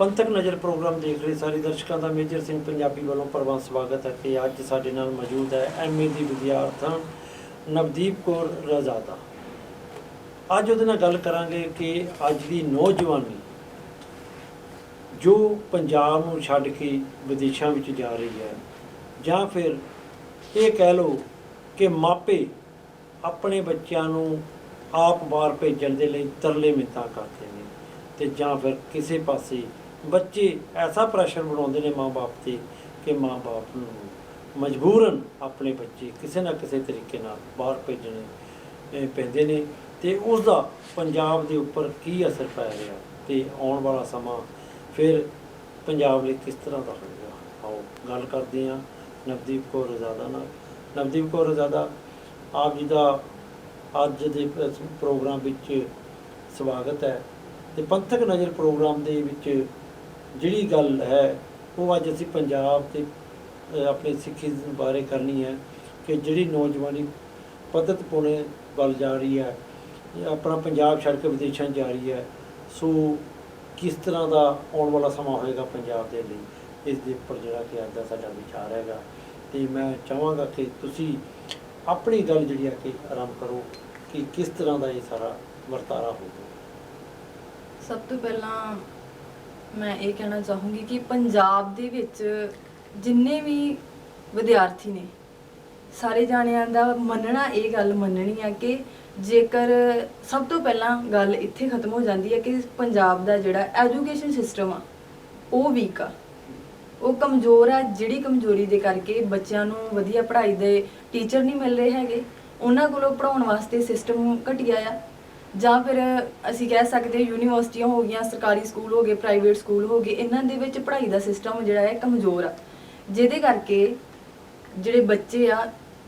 ਪੰਥਕ ਨਜ਼ਰ ਪ੍ਰੋਗਰਾਮ ਦੇਖ ਰਹੇ ਸਾਰੇ ਦਰਸ਼ਕਾਂ ਦਾ ਮੇਜਰ ਸਿੰਘ ਪੰਜਾਬੀ ਵੱਲੋਂ ਪ੍ਰਵਾਨ ਸਵਾਗਤ ਹੈ ਕਿ ਅੱਜ ਸਾਡੇ ਨਾਲ ਮੌਜੂਦ ਹੈ ਐਮਏ ਦੀ ਵਿਦਿਆਰਥਣ ਨਵਦੀਪ ਕੌਰ ਰਜ਼ਾਦਾ। ਅੱਜ ਉਹਦੇ ਨਾਲ ਗੱਲ ਕਰਾਂਗੇ ਕਿ ਅੱਜ ਦੀ ਨੌਜਵਾਨੀ ਜੋ ਪੰਜਾਬ ਨੂੰ ਛੱਡ ਕੇ ਵਿਦੇਸ਼ਾਂ ਵਿੱਚ ਜਾ ਰਹੀ ਹੈ, ਜਾਂ ਫਿਰ ਇਹ ਕਹਿ ਲਓ ਕਿ ਮਾਪੇ ਆਪਣੇ ਬੱਚਿਆਂ ਨੂੰ ਆਪ ਬਾਹਰ ਭੇਜਣ ਦੇ ਲਈ ਤਰਲੇ ਮਿੰਨਤਾਂ ਕਰਦੇ ਨੇ, ਤੇ ਜਾਂ ਫਿਰ ਕਿਸੇ ਪਾਸੇ ਬੱਚੇ ਐਸਾ ਪ੍ਰੈਸ਼ਰ ਬਣਾਉਂਦੇ ਨੇ ਮਾਂ-ਬਾਪ 'ਤੇ ਕਿ ਮਾਂ-ਬਾਪ ਨੂੰ ਮਜਬੂਰਨ ਆਪਣੇ ਬੱਚੇ ਕਿਸੇ ਨਾ ਕਿਸੇ ਤਰੀਕੇ ਨਾਲ ਬਾਹਰ ਭੇਜਣੇ ਪੈਂਦੇ ਨੇ, ਤੇ ਉਸ ਦਾ ਪੰਜਾਬ ਦੇ ਉੱਪਰ ਕੀ ਅਸਰ ਪੈ ਰਿਹਾ ਤੇ ਆਉਣ ਵਾਲਾ ਸਮਾਂ ਫਿਰ ਪੰਜਾਬ ਲਈ ਕਿਸ ਤਰ੍ਹਾਂ ਦਾ ਹੋਵੇਗਾ। ਆਓ ਗੱਲ ਕਰਦੇ ਹਾਂ ਨਵਦੀਪ ਕੌਰ ਰਜ਼ਾਦਾ ਨਾਲ। ਨਵਦੀਪ ਕੌਰ ਰਜ਼ਾਦਾ, ਆਪ ਜੀ ਦਾ ਅੱਜ ਦੇ ਪ੍ਰੋਗਰਾਮ ਵਿੱਚ ਸਵਾਗਤ ਹੈ। ਤੇ ਪੰਥਕ ਨਜ਼ਰ ਪ੍ਰੋਗਰਾਮ ਦੇ ਵਿੱਚ ਜਿਹੜੀ ਗੱਲ ਹੈ ਉਹ ਅੱਜ ਅਸੀਂ ਪੰਜਾਬ ਤੇ ਆਪਣੇ ਸਿੱਖੀ ਬਾਰੇ ਕਰਨੀ ਹੈ ਕਿ ਜਿਹੜੀ ਨੌਜਵਾਨੀ ਪੱਧਤ ਪੁਣੇ ਵੱਲ ਜਾ ਰਹੀ ਹੈ, ਆਪਣਾ ਪੰਜਾਬ ਛੱਡ ਕੇ ਵਿਦੇਸ਼ਾਂ ਜਾ ਰਹੀ ਹੈ, ਸੋ ਕਿਸ ਤਰ੍ਹਾਂ ਦਾ ਆਉਣ ਵਾਲਾ ਸਮਾਂ ਹੋਏਗਾ ਪੰਜਾਬ ਦੇ ਲਈ, ਇਸ ਦੇ ਉੱਪਰ ਜਿਹੜਾ ਕਿ ਅੱਜ ਦਾ ਸਾਡਾ ਵਿਚਾਰ ਹੈਗਾ। ਤੇ ਮੈਂ ਚਾਹਾਂਗਾ ਕਿ ਤੁਸੀਂ ਆਪਣੀ ਗੱਲ ਜਿਹੜੀ ਹੈ ਕਿ ਆਰੰਭ ਕਰੋ ਕਿ ਕਿਸ ਤਰ੍ਹਾਂ ਦਾ ਇਹ ਸਾਰਾ ਵਰਤਾਰਾ ਹੋਊਗਾ। ਸਭ ਤੋਂ ਪਹਿਲਾਂ ਮੈਂ ਇਹ ਕਹਿਣਾ ਚਾਹੂੰਗੀ ਕਿ ਪੰਜਾਬ ਦੇ ਵਿੱਚ ਜਿੰਨੇ ਵੀ ਵਿਦਿਆਰਥੀ ਨੇ, ਸਾਰੇ ਜਾਣਿਆਂ ਦਾ ਮੰਨਣਾ, ਇਹ ਗੱਲ ਮੰਨਣੀ ਆ ਕਿ ਜੇਕਰ ਸਭ ਤੋਂ ਪਹਿਲਾਂ ਗੱਲ ਇੱਥੇ ਖਤਮ ਹੋ ਜਾਂਦੀ ਹੈ ਕਿ ਪੰਜਾਬ ਦਾ ਜਿਹੜਾ ਐਜੂਕੇਸ਼ਨ ਸਿਸਟਮ ਆ ਉਹ ਵੀਕ ਆ, ਉਹ ਕਮਜ਼ੋਰ ਆ। ਜਿਹੜੀ ਕਮਜ਼ੋਰੀ ਦੇ ਕਰਕੇ ਬੱਚਿਆਂ ਨੂੰ ਵਧੀਆ ਪੜ੍ਹਾਈ ਦੇ ਟੀਚਰ ਨਹੀਂ ਮਿਲ ਰਹੇ ਹੈਗੇ, ਉਹਨਾਂ ਕੋਲੋਂ ਪੜ੍ਹਾਉਣ ਵਾਸਤੇ ਸਿਸਟਮ ਘਟੀਆ ਆ, ਜਾਂ ਫਿਰ ਅਸੀਂ ਕਹਿ ਸਕਦੇ ਯੂਨੀਵਰਸਿਟੀਆਂ ਹੋ ਗਈਆਂ, ਸਰਕਾਰੀ ਸਕੂਲ ਹੋ ਗਏ, ਪ੍ਰਾਈਵੇਟ ਸਕੂਲ ਹੋ ਗਏ, ਇਹਨਾਂ ਦੇ ਵਿੱਚ ਪੜ੍ਹਾਈ ਦਾ ਸਿਸਟਮ ਜਿਹੜਾ ਹੈ ਕਮਜ਼ੋਰ ਆ, ਜਿਹਦੇ ਕਰਕੇ ਜਿਹੜੇ ਬੱਚੇ ਆ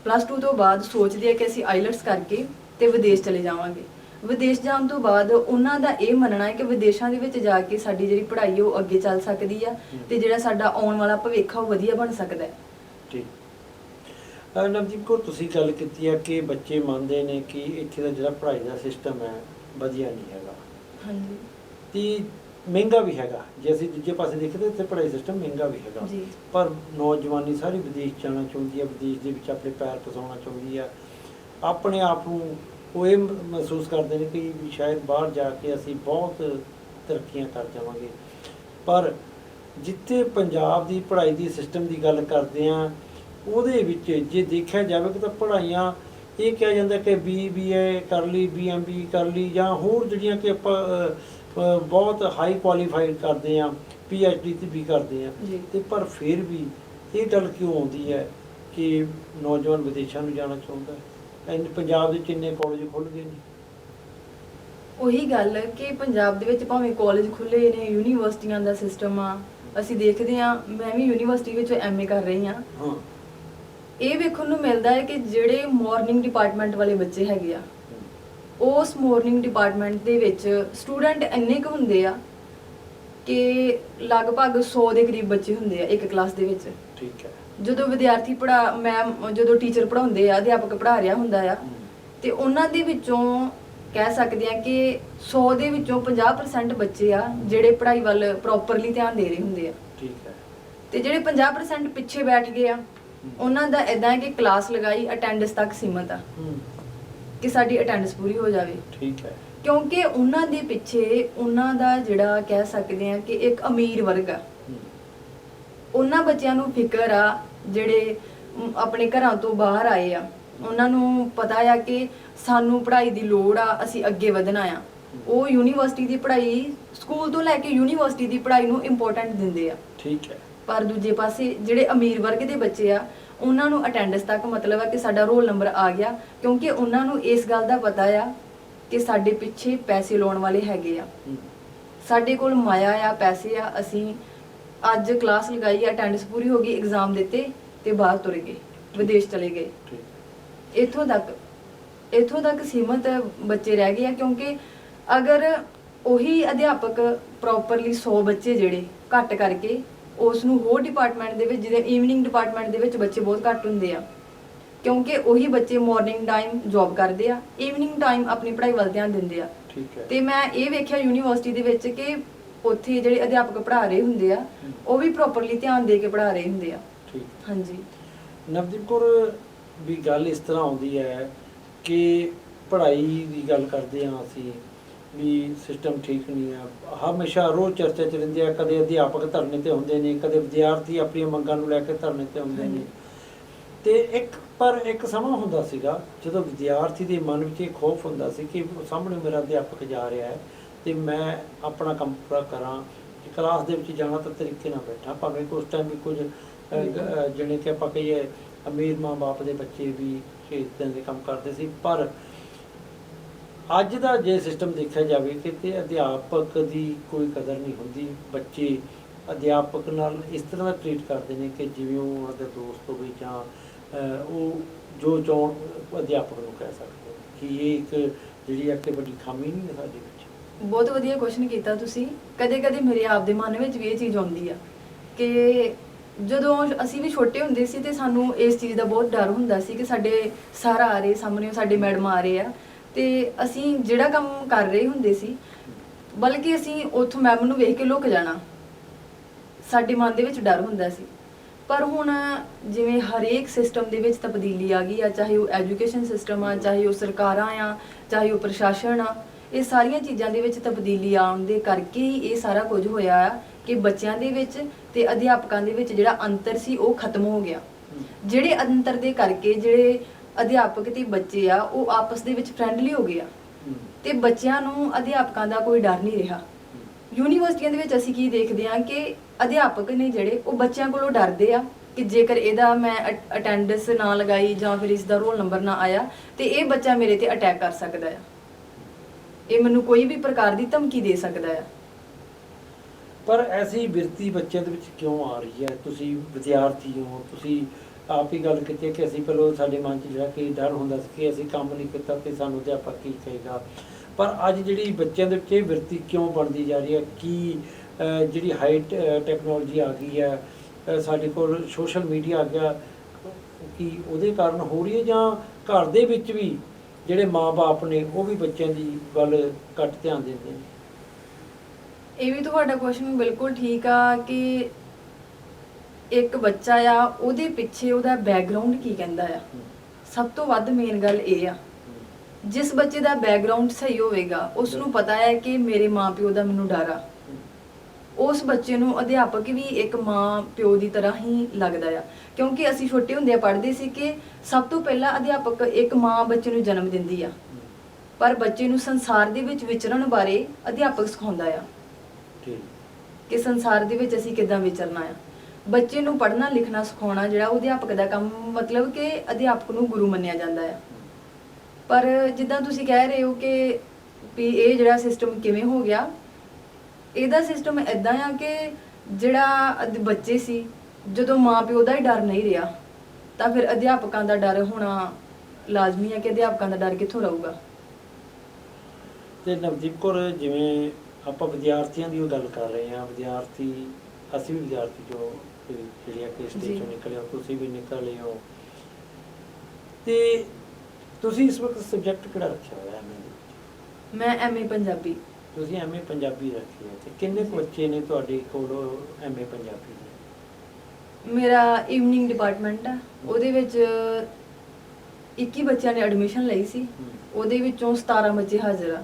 +2 ਤੋਂ ਬਾਅਦ ਸੋਚਦੇ ਆ ਕਿ ਅਸੀਂ ਆਈਲਟਸ ਕਰਕੇ ਤੇ ਵਿਦੇਸ਼ ਚਲੇ ਜਾਵਾਂਗੇ। ਵਿਦੇਸ਼ ਜਾਣ ਤੋਂ ਬਾਅਦ ਉਹਨਾਂ ਦਾ ਇਹ ਮੰਨਣਾ ਹੈ ਕਿ ਵਿਦੇਸ਼ਾਂ ਦੇ ਵਿੱਚ ਜਾ ਕੇ ਸਾਡੀ ਜਿਹੜੀ ਪੜ੍ਹਾਈ ਉਹ ਅੱਗੇ ਚੱਲ ਸਕਦੀ ਆ ਤੇ ਜਿਹੜਾ ਸਾਡਾ ਆਉਣ ਵਾਲਾ ਭਵਿੱਖ ਆ ਉਹ ਵਧੀਆ ਬਣ ਸਕਦਾ ਹੈ। ਠੀਕ। ਨਵਦੀਪ ਕੌਰ, ਤੁਸੀਂ ਗੱਲ ਕੀਤੀ ਹੈ ਕਿ ਬੱਚੇ ਮੰਨਦੇ ਨੇ ਕਿ ਇੱਥੇ ਦਾ ਜਿਹੜਾ ਪੜ੍ਹਾਈ ਦਾ ਸਿਸਟਮ ਹੈ ਵਧੀਆ ਨਹੀਂ ਹੈਗਾ। ਹਾਂਜੀ। ਤੇ ਮਹਿੰਗਾ ਵੀ ਹੈਗਾ, ਜੇ ਅਸੀਂ ਦੂਜੇ ਪਾਸੇ ਦੇਖਦੇ ਇੱਥੇ ਪੜ੍ਹਾਈ ਸਿਸਟਮ ਮਹਿੰਗਾ ਵੀ ਹੈਗਾ, ਪਰ ਨੌਜਵਾਨੀ ਸਾਰੀ ਵਿਦੇਸ਼ ਜਾਣਾ ਚਾਹੁੰਦੀ ਹੈ, ਵਿਦੇਸ਼ ਦੇ ਵਿੱਚ ਆਪਣੇ ਪੈਰ ਫਸਾਉਣਾ ਚਾਹੁੰਦੀ ਹੈ, ਆਪਣੇ ਆਪ ਨੂੰ ਉਹ ਇਹ ਮਹਿਸੂਸ ਕਰਦੇ ਨੇ ਕਿ ਸ਼ਾਇਦ ਬਾਹਰ ਜਾ ਕੇ ਅਸੀਂ ਬਹੁਤ ਤਰੱਕੀਆਂ ਕਰ ਜਾਵਾਂਗੇ। ਪਰ ਜਿੱਥੇ ਪੰਜਾਬ ਦੀ ਪੜ੍ਹਾਈ ਦੀ ਸਿਸਟਮ ਦੀ ਗੱਲ ਕਰਦੇ ਹਾਂ, ਉਹਦੇ ਵਿੱਚ ਜੇ ਦੇਖਿਆ ਜਾਵੇ ਤਾਂ ਪੜ੍ਹਾਈਆਂ ਇਹ ਕਿਹਾ ਜਾਂਦਾ ਕਿ BA ਕਰ ਲਈ, BMB ਕਰ ਲਈ, ਜਾਂ ਹੋਰ ਜਿਹੜੀਆਂ ਕਿ ਆਪਾਂ ਬਹੁਤ ਹਾਈ ਕੁਆਲੀਫਾਈਡ ਕਰਦੇ ਹਾਂ, PhD ਤੇ ਵੀ ਕਰਦੇ ਹਾਂ, ਤੇ ਪਰ ਫਿਰ ਵੀ ਇਹ ਗੱਲ ਕਿਉਂ ਆਉਂਦੀ ਹੈ ਕਿ ਨੌਜਵਾਨ ਵਿਦੇਸ਼ਾਂ ਨੂੰ ਜਾਣਾ ਚਾਹੁੰਦਾ ਹੈ? ਪੰਜਾਬ ਦੇ ਇੰਨੇ ਕਾਲਜ ਖੁੱਲ੍ਹ ਗਏ ਨੇ। ਉਹੀ ਗੱਲ ਕਿ ਪੰਜਾਬ ਦੇ ਵਿੱਚ ਭਾਵੇਂ ਕਾਲਜ ਖੁੱਲ੍ਹੇ ਨੇ, ਯੂਨੀਵਰਸਿਟੀਆਂ ਦਾ ਸਿਸਟਮ ਆ, ਅਸੀਂ ਦੇਖਦੇ ਹਾਂ, ਮੈਂ ਵੀ ਯੂਨੀਵਰਸਿਟੀ ਵਿੱਚ MA ਕਰ ਰਹੀ ਹਾਂ, ਇਹ ਵੇਖਣ ਨੂੰ ਮਿਲਦਾ ਹੈ ਕਿ ਜਿਹੜੇ ਮਾਰਨਿੰਗ ਡਿਪਾਰਟਮੈਂਟ ਵਾਲੇ ਬੱਚੇ ਹੈਗੇ ਆ, ਉਸ ਮਾਰਨਿੰਗ ਡਿਪਾਰਟਮੈਂਟ ਦੇ ਵਿੱਚ ਸਟੂਡੈਂਟ ਇੰਨੇ ਕੁ ਹੁੰਦੇ ਆ ਕਿ ਲਗਭਗ 100 ਦੇ ਕਰੀਬ ਬੱਚੇ ਹੁੰਦੇ ਆ ਇੱਕ ਕਲਾਸ ਦੇ ਵਿੱਚ। ਠੀਕ ਹੈ। ਜਦੋਂ ਵਿਦਿਆਰਥੀ ਜਦੋਂ ਟੀਚਰ ਪੜ੍ਹਾਉਂਦੇ ਆ, ਅਧਿਆਪਕ ਪੜ੍ਹਾ ਰਿਹਾ ਹੁੰਦਾ ਆ, ਤੇ ਉਹਨਾਂ ਦੇ ਵਿੱਚੋਂ ਕਹਿ ਸਕਦੇ ਆ ਕਿ 100 ਦੇ ਵਿੱਚੋਂ 50% ਬੱਚੇ ਆ ਜਿਹੜੇ ਪੜ੍ਹਾਈ ਵੱਲ ਪ੍ਰੋਪਰਲੀ ਧਿਆਨ ਦੇ ਰਹੇ ਹੁੰਦੇ ਆ। ਠੀਕ ਹੈ। ਤੇ ਜਿਹੜੇ 50% ਪਿੱਛੇ ਬੈਠ ਗਏ ਆ, ਉਹਨਾਂ ਦਾ ਇਦਾਂ ਹੈ ਕਿ ਕਲਾਸ ਲਗਾਈ, ਅਟੈਂਡੈਂਸ ਤੱਕ ਸੀਮਤ ਆ ਕਿ ਸਾਡੀ ਅਟੈਂਡੈਂਸ ਪੂਰੀ ਹੋ ਜਾਵੇ। ਠੀਕ ਹੈ। ਕਿਉਂਕਿ ਉਹਨਾਂ ਦੇ ਪਿੱਛੇ ਉਹਨਾਂ ਦਾ ਜਿਹੜਾ ਕਹਿ ਸਕਦੇ ਆ ਕਿ ਇੱਕ ਅਮੀਰ ਵਰਗ ਆ, ਉਹਨਾਂ ਬੱਚਿਆਂ ਨੂੰ ਫਿਕਰ ਆ ਜਿਹੜੇ ਆਪਣੇ ਘਰਾਂ ਤੋਂ ਬਾਹਰ ਆਏ ਆ, ਉਹਨਾਂ ਨੂੰ ਪਤਾ ਆ ਕਿ ਸਾਨੂੰ ਪੜ੍ਹਾਈ ਦੀ ਲੋੜ ਆ, ਅਸੀਂ ਅੱਗੇ ਵਧਣਾ ਆ। ਉਹ ਯੂਨੀਵਰਸਿਟੀ ਦੀ ਪੜ੍ਹਾਈ, ਸਕੂਲ ਤੋਂ ਲੈ ਕੇ ਯੂਨੀਵਰਸਿਟੀ ਦੀ ਪੜ੍ਹਾਈ ਨੂੰ ਇੰਪੋਰਟੈਂਟ ਦਿੰਦੇ ਆ। ਠੀਕ ਹੈ। ਪਰ ਦੂਜੇ ਪਾਸੇ ਜਿਹੜੇ ਅਮੀਰ ਵਰਗ ਦੇ ਬੱਚੇ ਆ, ਉਹਨਾਂ ਨੂੰ ਅਟੈਂਡੈਂਸ ਤੱਕ ਮਤਲਬ ਆ ਕਿ ਸਾਡਾ ਰੋਲ ਨੰਬਰ ਆ ਗਿਆ, ਕਿਉਂਕਿ ਉਹਨਾਂ ਨੂੰ ਇਸ ਗੱਲ ਦਾ ਪਤਾ ਆ ਕਿ ਸਾਡੇ ਪਿੱਛੇ ਪੈਸੇ ਲਾਉਣ ਵਾਲੇ ਹੈਗੇ ਆ, ਸਾਡੇ ਕੋਲ ਮਾਇਆ ਆ, ਪੈਸੇ ਆ, ਅਸੀਂ ਅੱਜ ਕਲਾਸ ਲਗਾਈ, ਅਟੈਂਡੈਂਸ ਪੂਰੀ ਹੋ ਗਈ, ਐਗਜ਼ਾਮ ਦਿੱਤੇ ਤੇ ਬਾਹਰ ਤੁਰ ਗਏ, ਵਿਦੇਸ਼ ਚਲੇ ਗਏ। ਇੱਥੋਂ ਤੱਕ ਸੀਮਤ ਬੱਚੇ ਰਹਿ ਗਏ ਆ, ਕਿਉਂਕਿ ਅਗਰ ਉਹੀ ਅਧਿਆਪਕ ਪ੍ਰੋਪਰਲੀ 100 ਬੱਚੇ ਜਿਹੜੇ ਘੱਟ ਕਰਕੇ ਉਸ ਨੂੰ ਹੋਰ ਡਿਪਾਰਟਮੈਂਟ ਦੇ ਵਿੱਚ, ਜਿਹਦੇ ਈਵਨਿੰਗ ਡਿਪਾਰਟਮੈਂਟ ਦੇ ਵਿੱਚ ਬੱਚੇ ਬਹੁਤ ਘੱਟ ਹੁੰਦੇ ਆ, ਕਿਉਂਕਿ ਉਹੀ ਬੱਚੇ ਮਾਰਨਿੰਗ ਟਾਈਮ ਜੌਬ ਕਰਦੇ ਆ, ਈਵਨਿੰਗ ਟਾਈਮ ਆਪਣੀ ਪੜ੍ਹਾਈ ਵੱਲ ਧਿਆਨ ਦਿੰਦੇ ਆ। ਠੀਕ ਹੈ। ਤੇ ਮੈਂ ਇਹ ਵੇਖਿਆ ਯੂਨੀਵਰਸਿਟੀ ਦੇ ਵਿੱਚ ਕਿ ਉੱਥੇ ਜਿਹੜੇ ਅਧਿਆਪਕ ਪੜ੍ਹਾ ਰਹੇ ਹੁੰਦੇ ਆ ਉਹ ਵੀ ਪ੍ਰੋਪਰਲੀ ਧਿਆਨ ਦੇ ਕੇ ਪੜ੍ਹਾ ਰਹੇ ਹੁੰਦੇ ਆ। ਠੀਕ। ਹਾਂਜੀ। ਨਵਦੀਪ ਕੌਰ ਵੀ ਗੱਲ ਇਸ ਤਰ੍ਹਾਂ ਆਉਂਦੀ ਹੈ ਕਿ ਪੜ੍ਹਾਈ ਦੀ ਗੱਲ ਕਰਦੇ ਹਾਂ ਅਸੀਂ ਵੀ ਸਿਸਟਮ ਠੀਕ ਨਹੀਂ ਹੈ, ਹਮੇਸ਼ਾ ਰੋਜ਼ ਚਰਚਾ 'ਚ ਰਹਿੰਦੇ ਆ, ਕਦੇ ਅਧਿਆਪਕ ਧਰਨੇ ਤੇ ਹੁੰਦੇ ਨੇ, ਕਦੇ ਵਿਦਿਆਰਥੀ ਆਪਣੀਆਂ ਮੰਗਾਂ ਨੂੰ ਲੈ ਕੇ ਧਰਨੇ ਤੇ ਹੁੰਦੇ ਨੇ। ਤੇ ਇੱਕ ਸਮਾਂ ਹੁੰਦਾ ਸੀਗਾ ਜਦੋਂ ਵਿਦਿਆਰਥੀ ਦੇ ਮਨ ਵਿੱਚ ਇਹ ਖੌਫ ਹੁੰਦਾ ਸੀ ਕਿ ਸਾਹਮਣੇ ਮੇਰਾ ਅਧਿਆਪਕ ਜਾ ਰਿਹਾ ਹੈ ਤੇ ਮੈਂ ਆਪਣਾ ਕੰਮ ਪੂਰਾ ਕਰਾਂ, ਕਲਾਸ ਦੇ ਵਿੱਚ ਜਾਣਾ ਤਾਂ ਤਰੀਕੇ ਨਾਲ ਬੈਠਾ, ਭਾਵੇਂ ਉਸ ਟਾਈਮ ਵੀ ਕੁਝ ਜਿਹੜੇ ਕਿ ਆਪਾਂ ਕਹੀਏ ਅਮੀਰ ਮਾਂ ਬਾਪ ਦੇ ਬੱਚੇ ਵੀ ਇੱਦਾਂ ਦੇ ਕੰਮ ਕਰਦੇ ਸੀ। ਪਰ ਅੱਜ ਦਾ ਜੇ ਸਿਸਟਮ ਦੇਖਿਆ ਜਾਵੇ ਕਿ ਤੇ ਅਧਿਆਪਕ ਦੀ ਕੋਈ ਕਦਰ ਨਹੀਂ ਹੁੰਦੀ, ਬੱਚੇ ਅਧਿਆਪਕ ਨਾਲ ਇਸ ਤਰ੍ਹਾਂ ਦਾ ਟਰੀਟ ਕਰਦੇ ਨੇ ਕਿ ਜਿਵੇਂ ਉਹ ਉਹਨਾਂ ਦਾ ਦੋਸਤ ਹੋਵੇ ਜਾਂ ਉਹ ਜੋ ਚਾਹੁਣ ਅਧਿਆਪਕ ਨੂੰ ਕਹਿ ਸਕਦੇ ਕਿ ਇਹ ਇੱਕ ਜਿਹੜੀ ਹੈ ਕਿ ਵੱਡੀ ਖਾਮੀ ਨਹੀਂ ਹੈ ਸਾਡੇ ਵਿੱਚ। ਬਹੁਤ ਵਧੀਆ ਕੁਐਸਚਨ ਕੀਤਾ ਤੁਸੀਂ। ਕਦੇ ਕਦੇ ਮੇਰੇ ਆਪ ਦੇ ਮਨ ਵਿੱਚ ਵੀ ਇਹ ਚੀਜ਼ ਆਉਂਦੀ ਆ ਕਿ ਜਦੋਂ ਅਸੀਂ ਵੀ ਛੋਟੇ ਹੁੰਦੇ ਸੀ ਤੇ ਸਾਨੂੰ ਇਸ ਚੀਜ਼ ਦਾ ਬਹੁਤ ਡਰ ਹੁੰਦਾ ਸੀ ਕਿ ਸਾਡੇ ਸਰ ਆ ਰਹੇ ਸਾਹਮਣੇ, ਸਾਡੇ ਮੈਡਮ ਆ ਰਹੇ ਆ ਤੇ ਅਸੀਂ ਜਿਹੜਾ ਕੰਮ ਕਰ ਰਹੇ ਹੁੰਦੇ ਸੀ ਬਲਕਿ ਅਸੀਂ ਉੱਥੋਂ ਮੈਮ ਨੂੰ ਵੇਖ ਕੇ ਲੁਕ ਜਾਣਾ, ਸਾਡੇ ਮਨ ਦੇ ਵਿੱਚ ਡਰ ਹੁੰਦਾ ਸੀ। ਪਰ ਹੁਣ ਜਿਵੇਂ ਹਰੇਕ ਸਿਸਟਮ ਦੇ ਵਿੱਚ ਤਬਦੀਲੀ ਆ ਗਈ ਆ, ਚਾਹੇ ਉਹ ਐਜੂਕੇਸ਼ਨ ਸਿਸਟਮ ਆ, ਚਾਹੇ ਉਹ ਸਰਕਾਰਾਂ ਆ, ਚਾਹੇ ਉਹ ਪ੍ਰਸ਼ਾਸਨ ਆ, ਇਹ ਸਾਰੀਆਂ ਚੀਜ਼ਾਂ ਦੇ ਵਿੱਚ ਤਬਦੀਲੀ ਆਉਣ ਦੇ ਕਰਕੇ ਹੀ ਇਹ ਸਾਰਾ ਕੁਝ ਹੋਇਆ ਆ ਕਿ ਬੱਚਿਆਂ ਦੇ ਵਿੱਚ ਤੇ ਅਧਿਆਪਕਾਂ ਦੇ ਵਿੱਚ ਜਿਹੜਾ ਅੰਤਰ ਸੀ ਉਹ ਖਤਮ ਹੋ ਗਿਆ। ਜਿਹੜੇ ਅੰਤਰ ਦੇ ਕਰਕੇ ਜਿਹੜੇ ਅਧਿਆਪਕ ਤੇ ਬੱਚੇ ਆ ਉਹ ਆਪਸ ਦੇ ਵਿੱਚ ਫਰੈਂਡਲੀ ਹੋ ਗਏ ਆ ਤੇ ਬੱਚਿਆਂ ਨੂੰ ਅਧਿਆਪਕਾਂ ਦਾ ਕੋਈ ਡਰ ਨਹੀਂ ਰਿਹਾ। ਯੂਨੀਵਰਸਿਟੀਆਂ ਦੇ ਵਿੱਚ ਅਸੀਂ ਕੀ ਦੇਖਦੇ ਹਾਂ ਕਿ ਅਧਿਆਪਕ ਨੇ ਜਿਹੜੇ ਉਹ ਬੱਚਿਆਂ ਕੋਲੋਂ ਡਰਦੇ ਆ ਕਿ ਜੇਕਰ ਇਹਦਾ ਮੈਂ ਅਟੈਂਡੈਂਸ ਨਾ ਲਗਾਈ ਜਾਂ ਫਿਰ ਇਸ ਦਾ ਰੋਲ ਨੰਬਰ ਨਾ ਆਇਆ ਤੇ ਇਹ ਬੱਚਾ ਮੇਰੇ ਤੇ ਅਟੈਕ ਕਰ ਸਕਦਾ ਆ, ਇਹ ਮੈਨੂੰ ਕੋਈ ਵੀ ਪ੍ਰਕਾਰ ਦੀ ਧਮਕੀ ਦੇ ਸਕਦਾ ਆ। ਪਰ ਐਸੀ ਬਿਰਤੀ ਬੱਚਿਆਂ ਦੇ ਵਿੱਚ ਕਿਉਂ ਆ ਰਹੀ ਹੈ? ਤੁਸੀਂ ਵਿਦਿਆਰਥੀ ਹੋ, ਤੁਸੀਂ ਆਪ ਹੀ ਗੱਲ ਕੀਤੀ ਕਿ ਅਸੀਂ ਪਹਿਲਾਂ ਸਾਡੇ ਮਨ 'ਚ ਜਿਹੜਾ ਕਿ ਡਰ ਹੁੰਦਾ ਸੀ ਕਿ ਅਸੀਂ ਕੰਮ ਨਹੀਂ ਕੀਤਾ ਤੇ ਸਾਨੂੰ ਅਧਿਆਪਕ ਕੀ ਕਹੇਗਾ। ਪਰ ਅੱਜ ਜਿਹੜੀ ਬੱਚਿਆਂ ਦੇ ਵਿੱਚ ਇਹ ਬਿਰਤੀ ਕਿਉਂ ਬਣਦੀ ਜਾ ਰਹੀ ਹੈ? ਕੀ ਜਿਹੜੀ ਹਾਈ ਟੈਕਨੋਲੋਜੀ ਆ ਗਈ ਹੈ, ਸਾਡੇ ਕੋਲ ਸੋਸ਼ਲ ਮੀਡੀਆ ਆ ਗਿਆ, ਕੀ ਉਹਦੇ ਕਾਰਨ ਹੋ ਰਹੀ ਹੈ ਜਾਂ ਘਰ ਦੇ ਵਿੱਚ ਵੀ ਜਿਹੜੇ ਮਾਂ-ਬਾਪ ਨੇ ਉਹ ਵੀ ਬੱਚਿਆਂ ਦੀ ਵੱਲ ਘੱਟ ਧਿਆਨ ਦਿੰਦੇ ਨੇ? ਇਹ ਵੀ ਤੁਹਾਡਾ ਕੁਐਸਚਨ ਬਿਲਕੁਲ ਠੀਕ ਆ ਕਿ ਇੱਕ ਬੱਚਾ ਆ ਉਹਦੇ ਪਿੱਛੇ ਉਹਦਾ ਬੈਕਗ੍ਰਾਉਂਡ ਕੀ ਕਹਿੰਦਾ ਆ। ਸਭ ਤੋਂ ਵੱਧ ਮੇਨ ਗੱਲ ਇਹ ਆ, ਜਿਸ ਬੱਚੇ ਦਾ ਬੈਕਗ੍ਰਾਉਂਡ ਸਹੀ ਹੋਵੇਗਾ ਉਸ ਨੂੰ ਪਤਾ ਹੈ ਕਿ ਮੇਰੇ ਮਾਂ-ਪਿਓ ਦਾ ਮੈਨੂੰ ਡਰ ਆ, ਉਸ ਬੱਚੇ ਨੂੰ ਅਧਿਆਪਕ ਵੀ ਇੱਕ ਮਾਂ-ਪਿਓ ਦੀ ਤਰ੍ਹਾਂ ਹੀ ਲੱਗਦਾ ਆ। ਕਿਉਂਕਿ ਅਸੀਂ ਛੋਟੇ ਹੁੰਦੇ ਪੜ੍ਹਦੇ ਸੀ ਕਿ ਸਭ ਤੋਂ ਪਹਿਲਾਂ ਅਧਿਆਪਕ ਇੱਕ ਮਾਂ ਬੱਚੇ ਨੂੰ ਜਨਮ ਦਿੰਦੀ ਆ, ਪਰ ਬੱਚੇ ਨੂੰ ਸੰਸਾਰ ਦੇ ਵਿੱਚ ਵਿਚਰਨ ਬਾਰੇ ਅਧਿਆਪਕ ਸਿਖਾਉਂਦਾ ਆ ਕਿ ਸੰਸਾਰ ਦੇ ਵਿੱਚ ਅਸੀਂ ਕਿੱਦਾਂ ਵਿਚਰਨਾ ਆ। ਬੱਚੇ ਨੂੰ ਪੜ੍ਹਨਾ ਲਿਖਣਾ ਸਿਖਾਉਣਾ ਜਿਹੜਾ ਉਹ ਅਧਿਆਪਕ ਦਾ ਕੰਮ, ਮਤਲਬ ਕਿ ਅਧਿਆਪਕ ਨੂੰ ਗੁਰੂ ਮੰਨਿਆ ਜਾਂਦਾ ਆ। ਪਰ ਜਿੱਦਾਂ ਤੁਸੀਂ ਕਹਿ ਰਹੇ ਹੋ ਕਿ ਵੀ ਇਹ ਜਿਹੜਾ ਸਿਸਟਮ ਕਿਵੇਂ ਹੋ ਗਿਆ, ਇਹਦਾ ਸਿਸਟਮ ਇਦਾਂ ਆ ਕਿ ਜਿਹੜਾ ਬੱਚੇ ਸੀ ਜਦੋਂ ਮਾਂ-ਪਿਓ ਦਾ ਹੀ ਡਰ ਨਹੀਂ ਰਿਹਾ ਤਾਂ ਫਿਰ ਅਧਿਆਪਕਾਂ ਦਾ ਡਰ ਹੋਣਾ ਲਾਜ਼ਮੀ ਹੈ ਕਿ ਅਧਿਆਪਕਾਂ ਦਾ ਡਰ ਕਿੱਥੋਂ ਰਹੂਗਾ। ਤੇ ਨਵਦੀਪ ਕੌਰ, ਜਿਵੇਂ ਆਪਾਂ ਵਿਦਿਆਰਥੀਆਂ ਦੀ ਉਹ ਗੱਲ ਕਰ ਰਹੇ ਹਾਂ, ਵਿਦਿਆਰਥੀ ਅਸੀਂ ਵੀ ਵਿਦਿਆਰਥੀ ਜੋ ਜਿਹੜੀ ਕਿ ਸਟੇਜ ਤੋਂ ਨਿਕਲੇ ਹੋ, ਤੁਸੀਂ ਵੀ ਨਿਕਲੇ ਹੋ, ਤੇ ਤੁਸੀਂ ਇਸ ਵਕਤ ਸਬਜੈਕਟ ਕਿਹੜਾ ਰੱਖਿਆ ਹੋਇਆ ਐਮਏ ਦੇ ਵਿੱਚ? ਮੈਂ ਐਮਏ ਪੰਜਾਬੀ। ਤੁਸੀਂ ਐਮਏ ਪੰਜਾਬੀ ਰੱਖੀ ਹੈ ਤੇ ਕਿੰਨੇ ਕੁ ਬੱਚੇ ਨੇ ਤੁਹਾਡੇ ਕੋਲ ਐਮਏ ਪੰਜਾਬੀ ਦੇ? ਮੇਰਾ ਈਵਨਿੰਗ ਡਿਪਾਰਟਮੈਂਟ ਆ, ਉਹਦੇ ਵਿੱਚ 21 ਬੱਚਿਆਂ ਨੇ ਐਡਮਿਸ਼ਨ ਲਈ ਸੀ, ਉਹਦੇ ਵਿੱਚੋਂ 17 ਬੱਚੇ ਹਾਜ਼ਰ ਆ।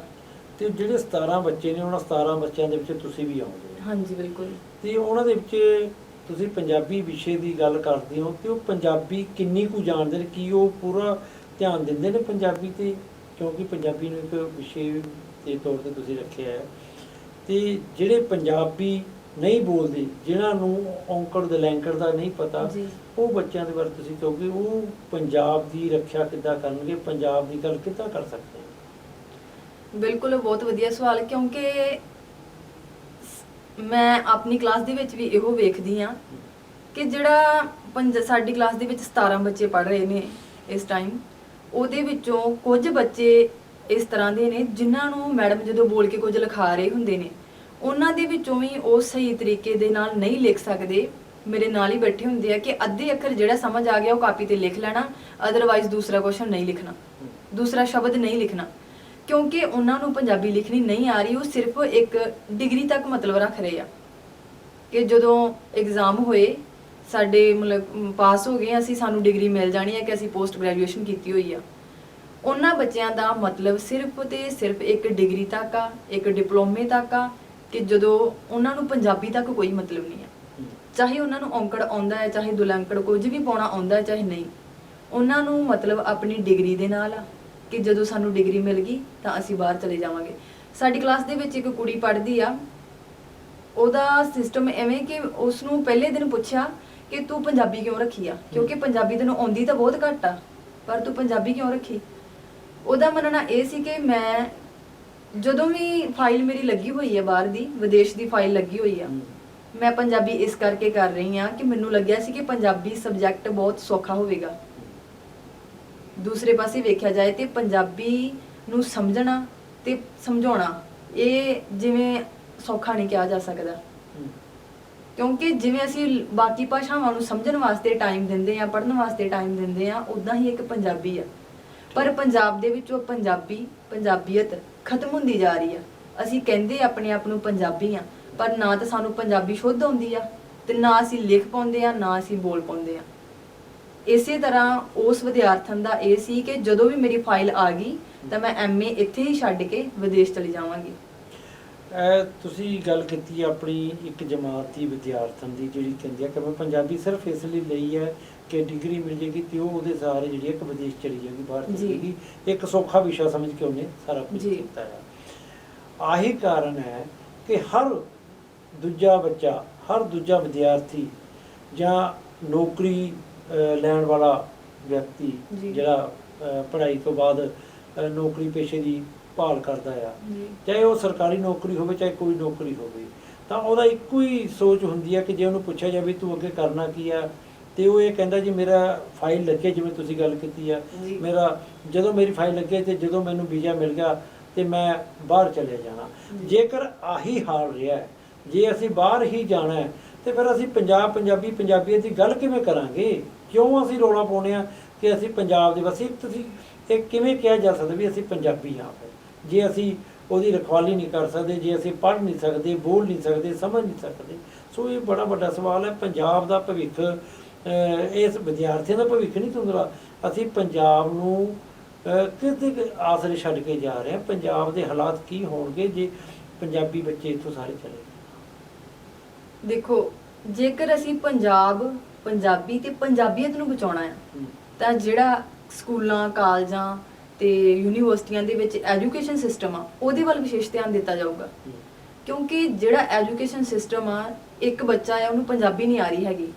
ਤੇ ਜਿਹੜੇ 17 ਬੱਚੇ ਨੇ ਉਹਨਾਂ 17 ਬੱਚਿਆਂ ਦੇ ਵਿੱਚ ਤੁਸੀਂ ਵੀ ਆਉਂਦੇ ਹੋ? ਹਾਂਜੀ ਬਿਲਕੁਲ। ਤੇ ਉਹਨਾਂ ਦੇ ਵਿੱਚ ਤੁਸੀਂ ਪੰਜਾਬੀ ਵਿਸ਼ੇ ਦੀ ਗੱਲ ਕਰਦੇ ਹੋ ਤੇ ਉਹ ਪੰਜਾਬੀ ਕਿੰਨੀ ਕੁ ਜਾਣਦੇ ਨੇ? ਕੀ ਉਹ ਪੂਰਾ ਧਿਆਨ ਦਿੰਦੇ ਨੇ ਪੰਜਾਬੀ ਤੇ? ਕਿਉਂਕਿ ਪੰਜਾਬੀ ਨੂੰ ਇੱਕ ਵਿਸ਼ੇ ਦੇ ਤੌਰ ਤੇ ਤੁਸੀਂ ਰੱਖਿਆ ਹੈ, ਤੇ ਜਿਹੜੇ ਪੰਜਾਬੀ ਨਹੀਂ ਬੋਲਦੇ, ਜਿਨ੍ਹਾਂ ਨੂੰ ਔਂਕੜ ਦੇ ਲੈਂਕੜ ਦਾ ਨਹੀਂ ਪਤਾ, ਉਹ ਬੱਚਿਆਂ ਦੇ ਬਾਰੇ ਤੁਸੀਂ ਕਹੋਗੇ ਉਹ ਪੰਜਾਬ ਦੀ ਰੱਖਿਆ ਕਿੱਦਾਂ ਕਰਨਗੇ, ਪੰਜਾਬ ਦੀ ਗੱਲ ਕਿੱਦਾਂ ਕਰ ਸਕਦੇ? ਬਿਲਕੁਲ, ਬਹੁਤ ਵਧੀਆ ਸਵਾਲ। ਕਿਉਂਕਿ ਮੈਂ ਆਪਣੀ ਕਲਾਸ ਦੇ ਵਿੱਚ ਵੀ ਇਹੋ ਵੇਖਦੀ ਆ ਕਿ ਜਿਹੜਾ ਸਾਡੀ ਕਲਾਸ ਦੇ ਵਿੱਚ 17 ਬੱਚੇ ਪੜ੍ਹ ਰਹੇ ਨੇ ਇਸ ਟਾਈਮ, ਉਹਦੇ ਵਿੱਚੋਂ ਕੁਝ ਬੱਚੇ ਇਸ ਤਰ੍ਹਾਂ ਦੇ ਨੇ ਜਿਨ੍ਹਾਂ ਨੂੰ ਮੈਡਮ ਜਦੋਂ ਬੋਲ ਕੇ ਕੁਝ ਲਿਖਾ ਰਹੇ ਹੁੰਦੇ ਨੇ ਉਹਨਾਂ ਦੇ ਵਿੱਚੋਂ ਵੀ ਉਹ ਸਹੀ ਤਰੀਕੇ ਦੇ ਨਾਲ ਨਹੀਂ ਲਿਖ ਸਕਦੇ। ਮੇਰੇ ਨਾਲ ਹੀ ਬੈਠੇ ਹੁੰਦੇ ਆ ਕਿ ਅੱਧੇ ਅੱਖਰ ਜਿਹੜਾ ਸਮਝ ਆ ਗਿਆ ਉਹ ਕਾਪੀ ਤੇ ਲਿਖ ਲੈਣਾ, ਅਦਰਵਾਈਜ਼ ਦੂਸਰਾ ਕੁਐਸਚਨ ਨਹੀਂ ਲਿਖਣਾ, ਦੂਸਰਾ ਸ਼ਬਦ ਨਹੀਂ ਲਿਖਣਾ। ਕਿਉਂਕਿ ਉਹਨਾਂ ਨੂੰ ਪੰਜਾਬੀ ਲਿਖਣੀ ਨਹੀਂ ਆ ਰਹੀ, ਉਹ ਸਿਰਫ ਇੱਕ ਡਿਗਰੀ ਤੱਕ ਮਤਲਬ ਰੱਖ ਰਹੇ ਆ ਕਿ ਜਦੋਂ ਐਗਜ਼ਾਮ ਹੋਏ ਸਾਡੇ ਮਤਲਬ ਪਾਸ ਹੋ ਗਏ ਅਸੀਂ, ਸਾਨੂੰ ਡਿਗਰੀ ਮਿਲ ਜਾਣੀ ਹੈ ਕਿ ਅਸੀਂ ਪੋਸਟ ਗ੍ਰੈਜੂਏਸ਼ਨ ਕੀਤੀ ਹੋਈ ਆ। ਉਹਨਾਂ ਬੱਚਿਆਂ ਦਾ ਮਤਲਬ ਸਿਰਫ ਤੇ ਸਿਰਫ ਇੱਕ ਡਿਗਰੀ ਤੱਕ ਆ, ਇੱਕ ਡਿਪਲੋਮੇ ਤੱਕ ਆ, ਕਿ ਜਦੋਂ ਉਹਨਾਂ ਨੂੰ ਪੰਜਾਬੀ ਤੱਕ ਕੋਈ ਮਤਲਬ ਨਹੀਂ ਆ। ਚਾਹੇ ਉਹਨਾਂ ਨੂੰ ਔਂਕੜ ਆਉਂਦਾ ਹੈ, ਚਾਹੇ ਦੁਲੰਕੜ ਕੁਝ ਵੀ ਪਾਉਣਾ ਆਉਂਦਾ ਹੈ, ਚਾਹੇ ਨਹੀਂ, ਉਹਨਾਂ ਨੂੰ ਮਤਲਬ ਆਪਣੀ ਡਿਗਰੀ ਦੇ ਨਾਲ ਆ ਕਿ ਜਦੋਂ ਸਾਨੂੰ ਡਿਗਰੀ ਮਿਲ ਗਈ ਤਾਂ ਅਸੀਂ ਬਾਹਰ ਚਲੇ ਜਾਵਾਂਗੇ। ਸਾਡੀ ਕਲਾਸ ਦੇ ਵਿੱਚ ਇੱਕ ਕੁੜੀ ਪੜ੍ਹਦੀ ਆ, ਉਹਦਾ ਸਿਸਟਮ ਐਵੇਂ ਕਿ ਉਸ ਨੂੰ ਪਹਿਲੇ ਦਿਨ ਪੁੱਛਿਆ ਕਿ ਤੂੰ ਪੰਜਾਬੀ ਕਿਉਂ ਰੱਖੀ ਆ, ਕਿਉਂਕਿ ਪੰਜਾਬੀ ਤੈਨੂੰ ਆਉਂਦੀ ਤਾਂ ਬਹੁਤ ਘੱਟ ਆ, ਪਰ ਤੂੰ ਪੰਜਾਬੀ ਕਿਉਂ ਰੱਖੀ। ਉਹਦਾ ਮੰਨਣਾ ਇਹ ਸੀ ਕਿ ਮੈਂ ਜਦੋਂ ਵੀ ਫਾਈਲ ਮੇਰੀ ਲੱਗੀ ਹੋਈ ਹੈ ਬਾਹਰ ਦੀ, ਵਿਦੇਸ਼ ਦੀ ਫਾਈਲ ਲੱਗੀ ਹੋਈ ਆ, ਮੈਂ ਪੰਜਾਬੀ ਇਸ ਕਰਕੇ ਕਰ ਰਹੀ ਆ ਕਿ ਮੈਨੂੰ ਲੱਗਿਆ ਸੀ ਕਿ ਪੰਜਾਬੀ ਸਬਜੈਕਟ ਬਹੁਤ ਸੌਖਾ ਹੋਵੇਗਾ। ਦੂਸਰੇ ਪਾਸੇ ਵੇਖਿਆ ਜਾਏ ਤੇ ਪੰਜਾਬੀ ਨੂੰ ਸਮਝਣਾ ਤੇ ਸਮਝਾਉਣਾ ਇਹ ਜਿਵੇਂ ਸੌਖਾ ਨਹੀਂ ਕਿਹਾ ਜਾ ਸਕਦਾ, ਕਿਉਂਕਿ ਜਿਵੇਂ ਅਸੀਂ ਬਾਕੀ ਭਾਸ਼ਾਵਾਂ ਨੂੰ ਸਮਝਣ ਵਾਸਤੇ ਟਾਈਮ ਦਿੰਦੇ ਆ, ਪੜ੍ਹਨ ਵਾਸਤੇ ਟਾਈਮ ਦਿੰਦੇ ਆ, ਉਦਾਂ ਹੀ ਇੱਕ ਪੰਜਾਬੀ ਆ। ਪਰ ਪੰਜਾਬ ਦੇ ਵਿੱਚੋਂ ਪੰਜਾਬੀਅਤ ਖਤਮ ਹੁੰਦੀ ਜਾ ਰਹੀ ਆ। ਅਸੀਂ ਕਹਿੰਦੇ ਆਪਣੇ ਆਪ ਨੂੰ ਪੰਜਾਬੀ ਆ, ਪਰ ਨਾ ਤਾਂ ਸਾਨੂੰ ਪੰਜਾਬੀ ਸ਼ੁੱਧ ਆਉਂਦੀ ਆ ਤੇ ਨਾ ਅਸੀਂ ਲਿਖ ਪਾਉਂਦੇ ਆ, ਨਾ ਅਸੀਂ ਬੋਲ ਪਾਉਂਦੇ ਆ। ਇਸੇ ਤਰ੍ਹਾਂ ਉਸ ਵਿਦਿਆਰਥਣ ਦਾ ਇਹ ਸੀ ਕਿ ਜਦੋਂ ਵੀ ਮੇਰੀ ਫਾਈਲ ਆ ਗਈ ਤਾਂ ਮੈਂ ਐਮਏ ਇੱਥੇ ਹੀ ਛੱਡ ਕੇ ਵਿਦੇਸ਼ ਚਲੀ ਜਾਵਾਂਗੀ। ਤੁਸੀਂ ਗੱਲ ਕੀਤੀ ਆਪਣੀ ਇੱਕ ਜਮਾਤੀ ਵਿਦਿਆਰਥਣ ਦੀ ਜਿਹੜੀ ਕਹਿੰਦੀ ਆ ਕਿ ਮੈਂ ਪੰਜਾਬੀ ਸਿਰਫ ਇਸ ਲਈ ਲਈ ਹੈ ਕਿ ਡਿਗਰੀ ਮਿਲ ਜੇਗੀ ਤੇ ਉਹ ਉਹਦੇ ਸਾਰੇ ਜਿਹੜੀ ਇੱਕ ਵਿਦੇਸ਼ ਚਲੀ ਜਾਏਗੀ, ਬਾਹਰ ਚਲੀ ਜਾਏਗੀ, ਇੱਕ ਸੌਖਾ ਵਿਸ਼ਾ ਸਮਝ ਕੇ ਉਹਨੇ ਸਾਰਾ ਕੁਝ ਕੀਤਾ ਹੈ। ਆਹੀ ਕਾਰਨ ਹੈ ਕਿ ਹਰ ਦੂਜਾ ਬੱਚਾ, ਹਰ ਦੂਜਾ ਵਿਦਿਆਰਥੀ ਜਾਂ ਨੌਕਰੀ ਲੈਣ ਵਾਲਾ ਵਿਅਕਤੀ ਜਿਹੜਾ ਪੜ੍ਹਾਈ ਤੋਂ ਬਾਅਦ ਨੌਕਰੀ ਪੇਸ਼ੇ ਦੀ ਭਾਲ ਕਰਦਾ ਆ, ਚਾਹੇ ਉਹ ਸਰਕਾਰੀ ਨੌਕਰੀ ਹੋਵੇ ਚਾਹੇ ਕੋਈ ਨੌਕਰੀ ਹੋਵੇ, ਤਾਂ ਉਹਦਾ ਇੱਕੋ ਹੀ ਸੋਚ ਹੁੰਦੀ ਹੈ ਕਿ ਜੇ ਉਹਨੂੰ ਪੁੱਛਿਆ ਜਾਵੇ ਤੂੰ ਅੱਗੇ ਕਰਨਾ ਕੀ ਆ, ਤੇ ਉਹ ਇਹ ਕਹਿੰਦਾ ਜੀ ਮੇਰਾ ਫਾਈਲ ਲੱਗੇ, ਜਿਵੇਂ ਤੁਸੀਂ ਗੱਲ ਕੀਤੀ ਆ, ਮੇਰਾ ਜਦੋਂ ਮੇਰੀ ਫਾਈਲ ਲੱਗੇ ਤੇ ਜਦੋਂ ਮੈਨੂੰ ਵੀਜ਼ਾ ਮਿਲ ਗਿਆ ਤੇ ਮੈਂ ਬਾਹਰ ਚਲੇ ਜਾਣਾ। ਜੇਕਰ ਆਹੀ ਹਾਲ ਰਿਹਾ, ਜੇ ਅਸੀਂ ਬਾਹਰ ਹੀ ਜਾਣਾ ਹੈ ਤੇ ਫਿਰ ਅਸੀਂ ਪੰਜਾਬੀਅਤ ਦੀ ਗੱਲ ਕਿਵੇਂ ਕਰਾਂਗੇ? ਕਿਉਂ ਅਸੀਂ ਰੌਲਾ ਪਾਉਂਦੇ ਆ ਕਿ ਅਸੀਂ ਪੰਜਾਬ ਦੇ ਵਾਸੀ? ਤੁਸੀਂ ਇਹ ਕਿਵੇਂ ਕਿਹਾ ਜਾ ਸਕਦਾ ਵੀ ਅਸੀਂ ਪੰਜਾਬੀ ਹਾਂ ਜੇ ਅਸੀਂ ਉਹਦੀ ਰਖਵਾਲੀ ਨਹੀਂ ਕਰ ਸਕਦੇ, ਜੇ ਅਸੀਂ ਪੜ੍ਹ ਨਹੀਂ ਸਕਦੇ, ਬੋਲ ਨਹੀਂ ਸਕਦੇ, ਸਮਝ ਨਹੀਂ ਸਕਦੇ? ਸੋ ਇਹ ਬੜਾ ਵੱਡਾ ਸਵਾਲ ਹੈ। ਪੰਜਾਬ ਦਾ ਭਵਿੱਖ, ਇਸ ਵਿਦਿਆਰਥੀਆਂ ਦਾ ਭਵਿੱਖ ਨਹੀਂ ਧੁੰਦਲਾ। ਅਸੀਂ ਪੰਜਾਬ ਨੂੰ ਕਿਤੇ ਆਸਰੇ ਛੱਡ ਕੇ ਜਾ ਰਹੇ ਹਾਂ। ਪੰਜਾਬ ਦੇ ਹਾਲਾਤ ਕੀ ਹੋਣਗੇ ਜੇ ਪੰਜਾਬੀ ਬੱਚੇ ਇੱਥੋਂ ਸਾਰੇ ਚਲੇ ਗਏ? ਦੇਖੋ, ਜੇਕਰ ਅਸੀਂ ਪੰਜਾਬੀ ਤੇ ਪੰਜਾਬੀਅਤ ਨੂੰ ਬਚਾਉਣਾ ਹੈ ਤਾਂ ਜਿਹੜਾ ਸਕੂਲਾਂ, ਕਾਲਜਾਂ ਤੇ ਯੂਨੀਵਰਸਿਟੀਆਂ ਦੇ ਵਿੱਚ ਐਜੂਕੇਸ਼ਨ ਸਿਸਟਮ ਆ, ਉਹਦੇ ਵੱਲ ਵਿਸ਼ੇਸ਼ ਧਿਆਨ ਦਿੱਤਾ ਜਾਊਗਾ। ਕਿਉਂਕਿ ਜਿਹੜਾ ਐਜੂਕੇਸ਼ਨ ਸਿਸਟਮ ਆ, ਇੱਕ ਬੱਚਾ ਆ ਉਹਨੂੰ ਪੰਜਾਬੀ ਨਹੀਂ ਆ ਰਹੀ ਹੈਗੀ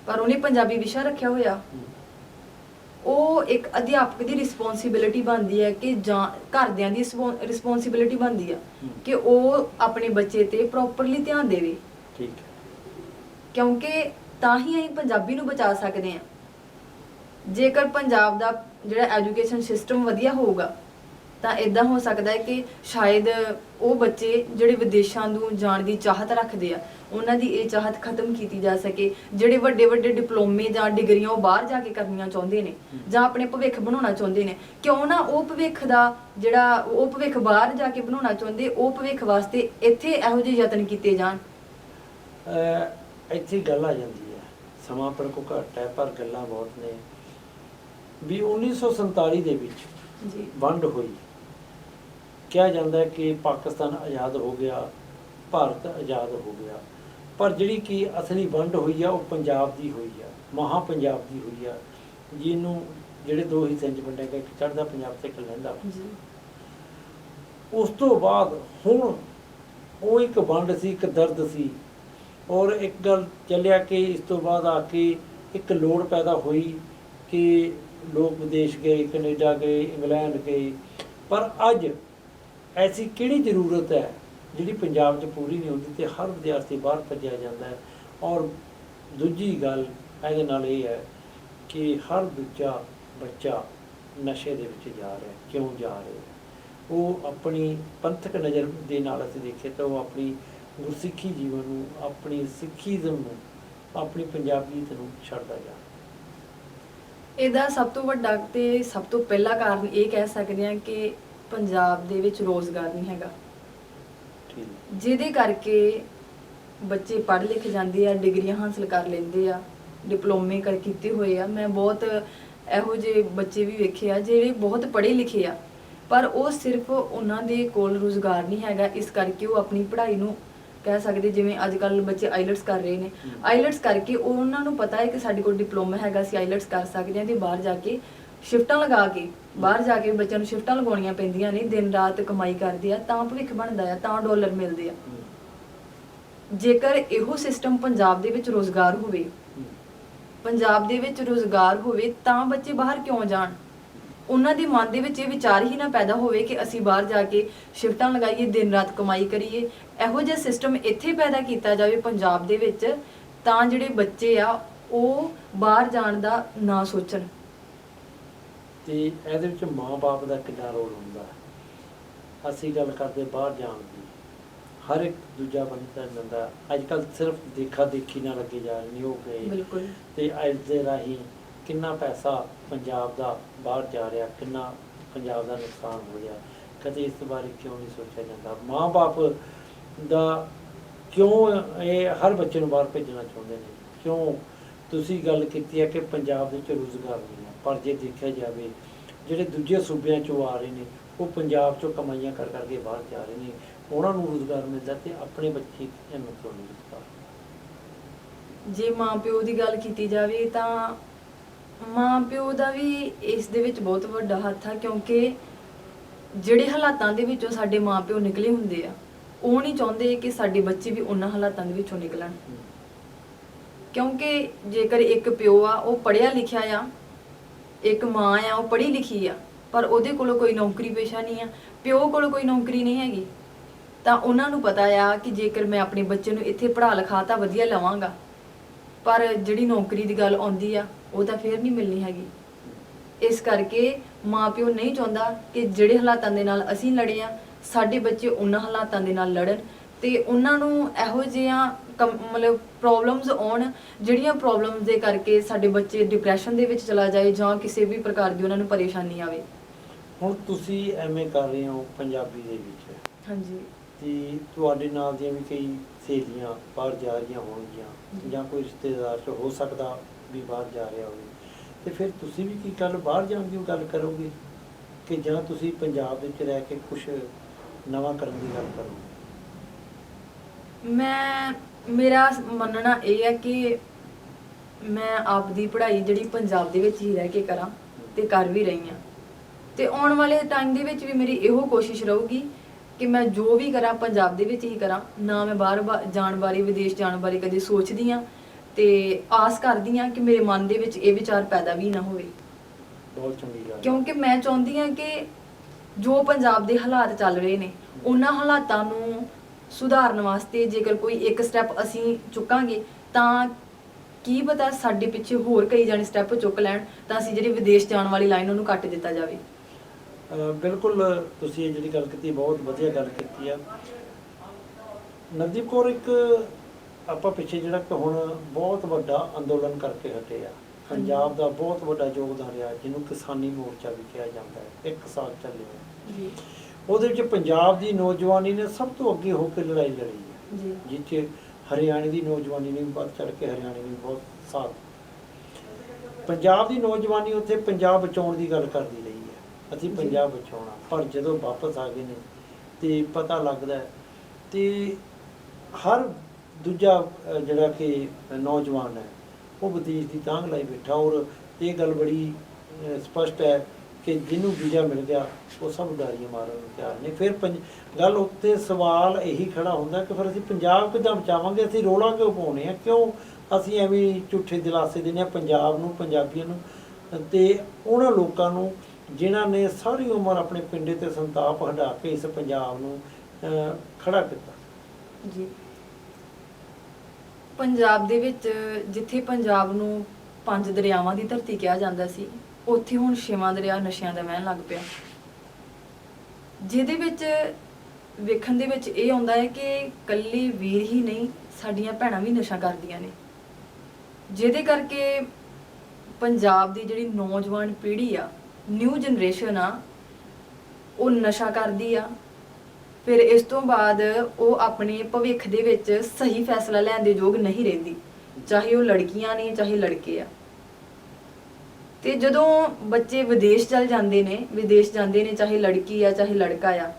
ਪਰ ਉਹਨੇ ਪੰਜਾਬੀ ਵਿਸ਼ਾ ਰੱਖਿਆ ਹੋਇਆ, ਉਹ ਇੱਕ ਅਧਿਆਪਕ ਦੀ ਰਿਸਪੌਂਸਿਬਿਲਿਟੀ ਬਣਦੀ ਹੈ ਕਿ ਜਾਂ ਘਰਦਿਆਂ ਦੀ ਰਿਸਪੌਂਸਿਬਿਲਿਟੀ ਬਣਦੀ ਆ ਕਿ ਉਹ ਆਪਣੇ ਬੱਚੇ ਤੇ ਪ੍ਰੋਪਰਲੀ ਧਿਆਨ ਦੇਵੇ। ਠੀਕ ਹੈ, ਕਿਉਂਕਿ ਤਾਂ ਹੀ ਅਸੀਂ ਪੰਜਾਬੀ ਨੂੰ ਬਚਾ ਸਕਦੇ ਹਾਂ। ਜੇਕਰ ਪੰਜਾਬ ਦਾ ਜਿਹੜਾ ਐਜੂਕੇਸ਼ਨ ਸਿਸਟਮ ਵਧੀਆ ਹੋਊਗਾ ਤਾਂ ਇਦਾਂ ਹੋ ਸਕਦਾ ਹੈ ਕਿ ਸ਼ਾਇਦ ਉਹ ਬੱਚੇ ਜਿਹੜੇ ਵਿਦੇਸ਼ਾਂ ਨੂੰ ਜਾਣ ਦੀ ਚਾਹਤ ਰੱਖਦੇ ਆ, ਉਹਨਾਂ ਦੀ ਇਹ ਚਾਹਤ ਖਤਮ ਕੀਤੀ ਜਾ ਸਕੇ। ਜਿਹੜੇ ਵੱਡੇ ਵੱਡੇ ਡਿਪਲੋਮੇ ਜਾਂ ਡਿਗਰੀਆਂ ਉਹ ਬਾਹਰ ਜਾ ਕੇ ਕਰਨੀਆਂ ਚਾਹੁੰਦੇ ਨੇ ਜਾਂ ਆਪਣੇ ਭਵਿੱਖ ਬਣਾਉਣਾ ਚਾਹੁੰਦੇ ਨੇ, ਕਿਉਂ ਨਾ ਉਹ ਭਵਿੱਖ ਬਾਹਰ ਜਾ ਕੇ ਬਣਾਉਣਾ ਚਾਹੁੰਦੇ, ਉਹ ਭਵਿੱਖ ਵਾਸਤੇ ਇੱਥੇ ਇਹੋ ਜਿਹੇ ਯਤਨ ਕੀਤੇ ਜਾਣ। ਇੱਥੇ ਗੱਲ ਆ ਜਾਂਦੀ ਹੈ, ਸਮਾਂ ਪਰ ਕੋ ਘੱਟ ਹੈ ਪਰ ਗੱਲਾਂ ਬਹੁਤ ਨੇ। ਵੀ 1947 ਦੇ ਵਿੱਚ ਵੰਡ ਹੋਈ, ਕਿਹਾ ਜਾਂਦਾ ਹੈ ਕਿ ਪਾਕਿਸਤਾਨ ਆਜ਼ਾਦ ਹੋ ਗਿਆ, ਭਾਰਤ ਆਜ਼ਾਦ ਹੋ ਗਿਆ, ਪਰ ਜਿਹੜੀ ਕਿ ਅਸਲੀ ਵੰਡ ਹੋਈ ਆ ਉਹ ਪੰਜਾਬ ਦੀ ਹੋਈ ਆ, ਮਹਾਂ ਪੰਜਾਬ ਦੀ ਹੋਈ ਆ, ਜਿਹਨੂੰ ਜਿਹੜੇ ਦੋ ਹਿੱਸਿਆਂ 'ਚ ਵੰਡਿਆ ਗਿਆ, ਇੱਕ ਚੜ੍ਹਦਾ ਪੰਜਾਬ ਤੇ ਇੱਕ ਲਹਿੰਦਾ। ਉਸ ਤੋਂ ਬਾਅਦ ਹੁਣ ਉਹ ਇੱਕ ਵੰਡ ਸੀ, ਇੱਕ ਦਰਦ ਸੀ। ਔਰ ਇੱਕ ਗੱਲ ਚੱਲਿਆ ਕਿ ਇਸ ਤੋਂ ਬਾਅਦ ਆ ਕੇ ਇੱਕ ਲੋੜ ਪੈਦਾ ਹੋਈ ਕਿ ਲੋਕ ਵਿਦੇਸ਼ ਗਏ, ਕੈਨੇਡਾ ਗਏ, ਇੰਗਲੈਂਡ ਗਏ, ਪਰ ਅੱਜ ਐਸੀ ਕਿਹੜੀ ਜ਼ਰੂਰਤ ਹੈ ਜਿਹੜੀ ਪੰਜਾਬ 'ਚ ਪੂਰੀ ਨਹੀਂ ਹੁੰਦੀ ਤੇ ਹਰ ਵਿਦਿਆਰਥੀ ਬਾਹਰ ਭੱਜਿਆ ਜਾਂਦਾ ਹੈ। ਔਰ ਦੂਜੀ ਗੱਲ ਇਹਦੇ ਨਾਲ ਇਹ ਹੈ ਕਿ ਹਰ ਦੂਜਾ ਬੱਚਾ ਨਸ਼ੇ ਦੇ ਵਿੱਚ ਜਾ ਰਿਹਾ। ਕਿਉਂ ਜਾ ਰਿਹਾ? ਉਹ ਆਪਣੀ ਪੰਥਕ ਨਜ਼ਰ ਦੇ ਨਾਲ ਅਸੀਂ ਦੇਖੀਏ ਤਾਂ ਉਹ ਆਪਣੀ ਗੁਰਸਿੱਖੀ ਜੀਵਨ ਨੂੰ, ਆਪਣੀ ਸਿੱਖੀਜ਼ਮ ਨੂੰ, ਆਪਣੀ ਪੰਜਾਬੀਅਤ ਨੂੰ ਛੱਡਦਾ ਜਾ। ਇਹਦਾ ਸਭ ਤੋਂ ਵੱਡਾ ਤੇ ਸਭ ਤੋਂ ਪਹਿਲਾ ਕਾਰਨ ਇਹ ਕਹਿ ਸਕਦੇ ਹਾਂ ਕਿ ਪੰਜਾਬ ਦੇ ਵਿੱਚ ਰੋਜ਼ਗਾਰ ਨਹੀਂ ਹੈਗਾ, ਠੀਕ ਜਿਹਦੇ ਕਰਕੇ ਬੱਚੇ ਪੜ੍ਹ ਲਿਖ ਜਾਂਦੇ ਆ, ਡਿਗਰੀਆਂ ਹਾਸਲ ਕਰ ਲੈਂਦੇ ਆ, ਡਿਪਲੋਮੇ ਕੀਤੇ ਹੋਏ ਆ। ਮੈਂ ਬਹੁਤ ਇਹੋ ਜਿਹੇ ਬੱਚੇ ਵੀ ਵੇਖੇ ਆ ਜਿਹੜੇ ਬਹੁਤ ਪੜ੍ਹੇ ਲਿਖੇ ਆ, ਪਰ ਉਹ ਸਿਰਫ ਉਹਨਾਂ ਦੇ ਕੋਲ ਰੁਜ਼ਗਾਰ ਨਹੀਂ ਹੈਗਾ, ਇਸ ਕਰਕੇ ਉਹ ਆਪਣੀ ਪੜ੍ਹਾਈ ਨੂੰ ਕਹਿ ਸਕਦੇ, ਜਿਵੇਂ ਅੱਜ ਕੱਲ੍ਹ ਬੱਚੇ ਆਈਲੈਟਸ ਕਰ ਰਹੇ ਨੇ, ਆਈਲੈਟਸ ਕਰਕੇ ਉਹਨਾਂ ਨੂੰ ਪਤਾ ਹੈ ਕਿ ਸਾਡੇ ਕੋਲ ਡਿਪਲੋਮਾ ਹੈਗਾ, ਅਸੀਂ ਆਈਲੈਟਸ ਕਰ ਸਕਦੇ ਹਾਂ, ਤੇ ਬਾਹਰ ਜਾ ਕੇ ਸ਼ਿਫਟਾਂ ਲਗਾ ਕੇ, ਬਾਹਰ ਜਾ ਕੇ ਬੱਚਿਆਂ ਨੂੰ ਸ਼ਿਫਟਾਂ ਲਗਾਉਣੀਆਂ ਪੈਂਦੀਆਂ ਨੇ, ਦਿਨ ਰਾਤ ਕਮਾਈ ਕਰਦੇ ਆ, ਤਾਂ ਭਵਿੱਖ ਬਣਦਾ ਆ, ਤਾਂ ਡਾਲਰ ਮਿਲਦੇ ਆ। ਜੇਕਰ ਇਹੋ ਸਿਸਟਮ ਪੰਜਾਬ ਦੇ ਵਿੱਚ ਰੋਜ਼ਗਾਰ ਹੋਵੇ, ਪੰਜਾਬ ਦੇ ਵਿੱਚ ਰੋਜ਼ਗਾਰ ਹੋਵੇ, ਤਾਂ ਬੱਚੇ ਬਾਹਰ ਕਿਉਂ ਜਾਣ? ਉਹਨਾਂ ਦੇ ਮਨ ਦੇ ਵਿੱਚ ਇਹ ਵਿਚਾਰ ਹੀ ਨਾ ਪੈਦਾ ਹੋਵੇ ਕਿ ਅਸੀਂ ਬਾਹਰ ਜਾ ਕੇ ਸ਼ਿਫਟਾਂ ਲਗਾਈਏ, ਦਿਨ ਰਾਤ ਕਮਾਈ ਕਰੀਏ। ਇਹੋ ਜਿਹਾ ਸਿਸਟਮ ਇੱਥੇ ਪੈਦਾ ਕੀਤਾ ਜਾਵੇ ਪੰਜਾਬ ਦੇ ਵਿੱਚ, ਤਾਂ ਜਿਹੜੇ ਬੱਚੇ ਆ ਉਹ ਬਾਹਰ ਜਾਣ ਦਾ ਨਾ ਸੋਚਣ। ਤੇ ਇਹਦੇ ਵਿੱਚ ਮਾਂ-ਬਾਪ ਦਾ ਕਿੰਨਾ ਰੋਲ ਹੁੰਦਾ ਹੈ? ਅਸੀਂ ਗੱਲ ਕਰਦੇ ਬਾਹਰ ਜਾਣ ਦੀ, ਹਰ ਇੱਕ ਦੂਜਾ ਬੰਦਾ ਜਾਂਦਾ ਅੱਜ ਕੱਲ੍ਹ ਸਿਰਫ ਦੇਖਾ ਦੇਖੀ ਨਾਲ ਲੱਗੇ ਜਾ ਰਹੇ ਨੇ, ਉਹ ਗਏ ਬਿਲਕੁਲ। ਤੇ ਅੱਜ ਦੇ ਰਾਹੀਂ ਕਿੰਨਾ ਪੈਸਾ ਪੰਜਾਬ ਦਾ ਬਾਹਰ ਜਾ ਰਿਹਾ, ਕਿੰਨਾ ਪੰਜਾਬ ਦਾ ਨੁਕਸਾਨ ਹੋ ਰਿਹਾ। ਕਦੇ ਇਸ ਬਾਰੇ ਕਿਉਂ ਨਹੀਂ ਸੋਚਿਆ ਜਾਂਦਾ? ਮਾਂ-ਬਾਪ ਦਾ ਕਿਉਂ ਇਹ ਹਰ ਬੱਚੇ ਨੂੰ ਬਾਹਰ ਭੇਜਣਾ ਚਾਹੁੰਦੇ ਨੇ? ਕਿਉਂ? ਤੁਸੀਂ ਗੱਲ ਕੀਤੀ ਹੈ ਕਿ ਪੰਜਾਬ ਦੇ ਵਿੱਚ ਰੁਜ਼ਗਾਰ ਨਹੀਂ ਹੈ, ਪਰ ਜੇ ਦੇਖਿਆ ਜਾਵੇ ਜਿਹੜੇ ਦੂਜੇ ਸੂਬਿਆਂ 'ਚੋਂ ਆ ਰਹੇ ਨੇ, ਉਹ ਪੰਜਾਬ 'ਚੋਂ ਕਮਾਈਆਂ ਕਰ ਕਰਕੇ ਬਾਹਰ ਜਾ ਰਹੇ ਨੇ, ਉਹਨਾਂ ਨੂੰ ਰੁਜ਼ਗਾਰ ਮਿਲਦਾ, ਤੇ ਆਪਣੇ ਬੱਚੇ ਇਹਨੂੰ ਕਿਉਂ ਨਹੀਂ ਮਿਲਦਾ? ਜੇ ਮਾਂ ਪਿਓ ਦੀ ਗੱਲ ਕੀਤੀ ਜਾਵੇ ਤਾਂ ਮਾਂ ਪਿਓ ਦਾ ਵੀ ਇਸ ਦੇ ਵਿੱਚ ਬਹੁਤ ਵੱਡਾ ਹੱਥ ਆ, ਕਿਉਂਕਿ ਜਿਹੜੇ ਹਾਲਾਤਾਂ ਦੇ ਵਿੱਚੋਂ ਸਾਡੇ ਮਾਂ ਪਿਓ ਨਿਕਲੇ ਹੁੰਦੇ ਆ, ਉਹ ਨਹੀਂ ਚਾਹੁੰਦੇ ਕਿ ਸਾਡੇ ਬੱਚੇ ਵੀ ਉਹਨਾਂ ਹਾਲਾਤਾਂ ਦੇ ਵਿੱਚੋਂ ਨਿਕਲਣ। ਕਿਉਂਕਿ ਜੇਕਰ ਇੱਕ ਪਿਓ ਆ ਉਹ ਪੜ੍ਹਿਆ ਲਿਖਿਆ ਆ, ਇੱਕ ਮਾਂ ਆ ਉਹ ਪੜ੍ਹੀ ਲਿਖੀ ਆ, ਪਰ ਉਹਦੇ ਕੋਲੋਂ ਕੋਈ ਨੌਕਰੀ ਪੇਸ਼ਾ ਨਹੀਂ ਆ, ਪਿਓ ਕੋਲ ਕੋਈ ਨੌਕਰੀ ਨਹੀਂ ਹੈਗੀ, ਤਾਂ ਉਹਨਾਂ ਨੂੰ ਪਤਾ ਆ ਕਿ ਜੇਕਰ ਮੈਂ ਆਪਣੇ ਬੱਚੇ ਨੂੰ ਇੱਥੇ ਪੜ੍ਹਾ ਲਿਖਾ ਤਾਂ ਵਧੀਆ ਲਵਾਂਗਾ, ਪਰ ਜਿਹੜੀ ਨੌਕਰੀ ਦੀ ਗੱਲ ਆਉਂਦੀ ਆ ਉਹ ਤਾਂ ਫੇਰ ਨਹੀਂ ਮਿਲਣੀ ਹੈਗੀ। ਇਸ ਕਰਕੇ ਮਾਂ ਪਿਓ ਨਹੀਂ ਚਾਹੁੰਦਾ ਕਿ ਜਿਹੜੇ ਹਾਲਾਤਾਂ ਦੇ ਨਾਲ ਅਸੀਂ ਲੜੇ ਆ, ਸਾਡੇ ਬੱਚੇ ਉਹਨਾਂ ਹਾਲਾਤਾਂ ਦੇ ਨਾਲ ਲੜਨ, ਤੇ ਉਹਨਾਂ ਨੂੰ ਇਹੋ ਜਿਹੀਆਂ ਮਤਲਬ ਪ੍ਰੋਬਲਮਸ ਆਉਣ, ਜਿਹੜੀਆਂ ਪ੍ਰੋਬਲਮਸ ਦੇ ਕਰਕੇ ਸਾਡੇ ਬੱਚੇ ਡਿਪਰੈਸ਼ਨ ਦੇ ਵਿੱਚ ਚਲਾ ਜਾਏ ਜਾਂ ਕਿਸੇ ਵੀ ਪ੍ਰਕਾਰ ਦੀ ਉਹਨਾਂ ਨੂੰ ਪਰੇਸ਼ਾਨੀ ਆਵੇ। ਹੁਣ ਤੁਸੀਂ ਐਮਏ ਕਰ ਰਹੇ ਹੋ ਪੰਜਾਬੀ ਦੇ ਵਿੱਚ, ਹਾਂਜੀ। ਤੇ ਤੁਹਾਡੇ ਨਾਲ ਦੀਆਂ ਵੀ ਕਈ ਸਹੇਲੀਆਂ ਬਾਹਰ ਜਾ ਰਹੀਆਂ ਹੋਣਗੀਆਂ, ਜਾਂ ਕੋਈ ਰਿਸ਼ਤੇਦਾਰ 'ਚ ਹੋ ਸਕਦਾ ਵੀ ਬਾਹਰ ਜਾ ਰਿਹਾ ਹੋਵੇ, ਤੇ ਫਿਰ ਤੁਸੀਂ ਵੀ ਕੀ ਗੱਲ ਬਾਹਰ ਜਾਣ ਦੀ ਗੱਲ ਕਰੋਗੇ, ਕਿ ਜਾਂ ਤੁਸੀਂ ਪੰਜਾਬ ਵਿੱਚ ਰਹਿ ਕੇ ਕੁਛ ਨਵਾਂ ਕਰਨ ਦੀ ਗੱਲ ਕਰੋਗੇ? ਮੇਰਾ ਮੰਨਣਾ ਇਹ ਹੈ ਕਿ ਮੈਂ ਆਪਦੀ ਪੜ੍ਹਾਈ ਜਿਹੜੀ ਪੰਜਾਬ ਦੇ ਵਿੱਚ ਹੀ ਰਹਿ ਕੇ ਕਰਾਂ, ਤੇ ਕਰ ਵੀ ਰਹੀ ਹਾਂ, ਤੇ ਆਉਣ ਵਾਲੇ ਟਾਈਮ ਦੇ ਵਿੱਚ ਵੀ ਮੇਰੀ ਇਹੋ ਕੋਸ਼ਿਸ਼ ਰਹੂਗੀ ਕਿ ਮੈਂ ਜੋ ਵੀ ਕਰਾਂ ਪੰਜਾਬ ਦੇ ਵਿੱਚ ਹੀ ਕਰਾਂ, ਨਾ ਮੈਂ ਬਾਹਰ ਜਾਣ ਬਾਰੇ, ਵਿਦੇਸ਼ ਜਾਣ ਬਾਰੇ ਕਦੇ ਸੋਚਦੀ ਹਾਂ, ਤੇ ਆਸ ਕਰਦੀ ਹਾਂ ਕਿ ਮੇਰੇ ਮਨ ਦੇ ਵਿੱਚ ਇਹ ਵਿਚਾਰ ਪੈਦਾ ਵੀ ਨਾ ਹੋਵੇ। ਬਹੁਤ ਚੰਗੀ ਗੱਲ। ਕਿਉਂਕਿ ਮੈਂ ਚਾਹੁੰਦੀ ਹਾਂ ਕਿ ਜੋ ਪੰਜਾਬ ਦੇ ਹਾਲਾਤ ਚੱਲ ਰਹੇ ਨੇ, ਉਹਨਾਂ ਹਾਲਾਤਾਂ ਨੂੰ ਸੁਧਾਰਨ ਵਾਸਤੇ ਜੇਕਰ ਕੋਈ ਇੱਕ ਸਟੈਪ ਅਸੀਂ ਚੁੱਕਾਂਗੇ, ਤਾਂ ਕੀ ਪਤਾ ਸਾਡੇ ਪਿੱਛੇ ਹੋਰ ਕਈ ਜਾਣੇ ਸਟੈਪ ਚੁੱਕ ਲੈਣ, ਤਾਂ ਅਸੀਂ ਜਿਹੜੀ ਵਿਦੇਸ਼ ਜਾਣ ਵਾਲੀ ਲਾਈਨ ਉਹਨੂੰ ਕੱਟ ਦਿੱਤਾ ਜਾਵੇ। ਬਿਲਕੁਲ, ਤੁਸੀਂ ਇਹ ਜਿਹੜੀ ਗੱਲ ਕੀਤੀ ਬਹੁਤ ਵਧੀਆ ਗੱਲ ਕੀਤੀ ਆ ਨਵਦੀਪ ਕੌਰ। ਇੱਕ ਆਪਾਂ ਪਿੱਛੇ ਜਿਹੜਾ ਕਿ ਹੁਣ ਬਹੁਤ ਵੱਡਾ ਅੰਦੋਲਨ ਕਰਕੇ ਹਟੇ ਆ, ਪੰਜਾਬ ਦਾ ਬਹੁਤ ਵੱਡਾ ਯੋਗਦਾਨ ਰਿਹਾ, ਜਿਹਨੂੰ ਕਿਸਾਨੀ ਮੋਰਚਾ ਵੀ ਕਿਹਾ ਜਾਂਦਾ ਹੈ, 1 ਸਾਲ ਚੱਲਿਆ ਜੀ। ਉਹਦੇ ਵਿੱਚ ਪੰਜਾਬ ਦੀ ਨੌਜਵਾਨੀ ਨੇ ਸਭ ਤੋਂ ਅੱਗੇ ਹੋ ਕੇ ਲੜਾਈ ਲੜੀ ਹੈ, ਜਿਸ 'ਚ ਹਰਿਆਣੇ ਦੀ ਨੌਜਵਾਨੀ ਨੇ ਵੱਧ ਚੜ ਕੇ, ਹਰਿਆਣੇ ਨੇ ਬਹੁਤ ਸਾਥ। ਪੰਜਾਬ ਦੀ ਨੌਜਵਾਨੀ ਉੱਥੇ ਪੰਜਾਬ ਬਚਾਉਣ ਦੀ ਗੱਲ ਕਰਦੀ ਰਹੀ ਹੈ, ਅਸੀਂ ਪੰਜਾਬ ਬਚਾਉਣਾ, ਪਰ ਜਦੋਂ ਵਾਪਸ ਆ ਗਏ ਨੇ ਤੇ ਪਤਾ ਲੱਗਦਾ, ਤੇ ਹਰ ਦੂਜਾ ਜਿਹੜਾ ਕਿ ਨੌਜਵਾਨ ਹੈ ਉਹ ਵਿਦੇਸ਼ ਦੀ ਤਾਂਘ ਲਾਈ ਬੈਠਾ। ਔਰ ਇਹ ਗੱਲ ਬੜੀ ਸਪਸ਼ਟ ਹੈ ਕਿ ਜਿਹਨੂੰ ਵੀਜ਼ਾ ਮਿਲ ਗਿਆ ਉਹ ਸਭ ਉਡਾਰੀਆਂ ਮਾਰਨ ਨੂੰ ਤਿਆਰ ਨੇ। ਫਿਰ ਗੱਲ ਉੱਤੇ ਸਵਾਲ ਇਹੀ ਖੜਾ ਹੁੰਦਾ ਕਿ ਫਿਰ ਅਸੀਂ ਪੰਜਾਬ ਕਿੱਦਾਂ ਬਚਾਵਾਂਗੇ? ਅਸੀਂ ਰੌਲਾ ਕਿਉਂ ਪਾਉਂਦੇ ਹਾਂ? ਕਿਉਂ ਅਸੀਂ ਐਵੇਂ ਝੂਠੇ ਦਿਲਾਸੇ ਦਿੰਦੇ ਹਾਂ ਪੰਜਾਬ ਨੂੰ, ਪੰਜਾਬੀਆਂ ਨੂੰ, ਤੇ ਉਹਨਾਂ ਲੋਕਾਂ ਨੂੰ ਜਿਨ੍ਹਾਂ ਨੇ ਸਾਰੀ ਉਮਰ ਆਪਣੇ ਪਿੰਡੇ ਤੇ ਸੰਤਾਪ ਹਟਾ ਕੇ ਇਸ ਪੰਜਾਬ ਨੂੰ ਖੜਾ ਕੀਤਾ ਜੀ। ਪੰਜਾਬ ਦੇ ਵਿੱਚ ਜਿੱਥੇ ਪੰਜਾਬ ਨੂੰ 5 ਦਰਿਆਵਾਂ ਦੀ ਧਰਤੀ ਕਿਹਾ ਜਾਂਦਾ ਸੀ, ਉੱਥੇ ਹੁਣ 6ਵਾਂ ਦਰਿਆ ਨਸ਼ਿਆਂ ਦਾ ਵਹਿਣ ਲੱਗ ਪਿਆ, ਜਿਹਦੇ ਵਿੱਚ ਵੇਖਣ ਦੇ ਵਿੱਚ ਇਹ ਆਉਂਦਾ ਹੈ ਕਿ ਇਕੱਲੇ ਵੀਰ ਹੀ ਨਹੀਂ, ਸਾਡੀਆਂ ਭੈਣਾਂ ਵੀ ਨਸ਼ਾ ਕਰਦੀਆਂ ਨੇ, ਜਿਹਦੇ ਕਰਕੇ ਪੰਜਾਬ ਦੀ ਜਿਹੜੀ ਨੌਜਵਾਨ ਪੀੜ੍ਹੀ ਆ, ਨਿਊ ਜਨਰੇਸ਼ਨ ਆ, ਉਹ ਨਸ਼ਾ ਕਰਦੀ ਆ। ਫਿਰ ਇਸ ਤੋਂ ਬਾਅਦ ਉਹ ਆਪਣੇ ਭਵਿੱਖ ਦੇ ਵਿੱਚ ਸਹੀ ਫੈਸਲਾ ਲੈਣ ਦੇ ਯੋਗ ਨਹੀਂ ਰਹਿੰਦੀ, ਚਾਹੇ ਉਹ ਲੜਕੀਆਂ ਨੇ ਚਾਹੇ ਲੜਕੇ ਆ। ਤੇ ਜਦੋਂ ਬੱਚੇ ਵਿਦੇਸ਼ ਜਾਂਦੇ ਨੇ ਚਾਹੇ ਲੜਕੀ ਆ ਚਾਹੇ ਲੜਕਾ ਆ,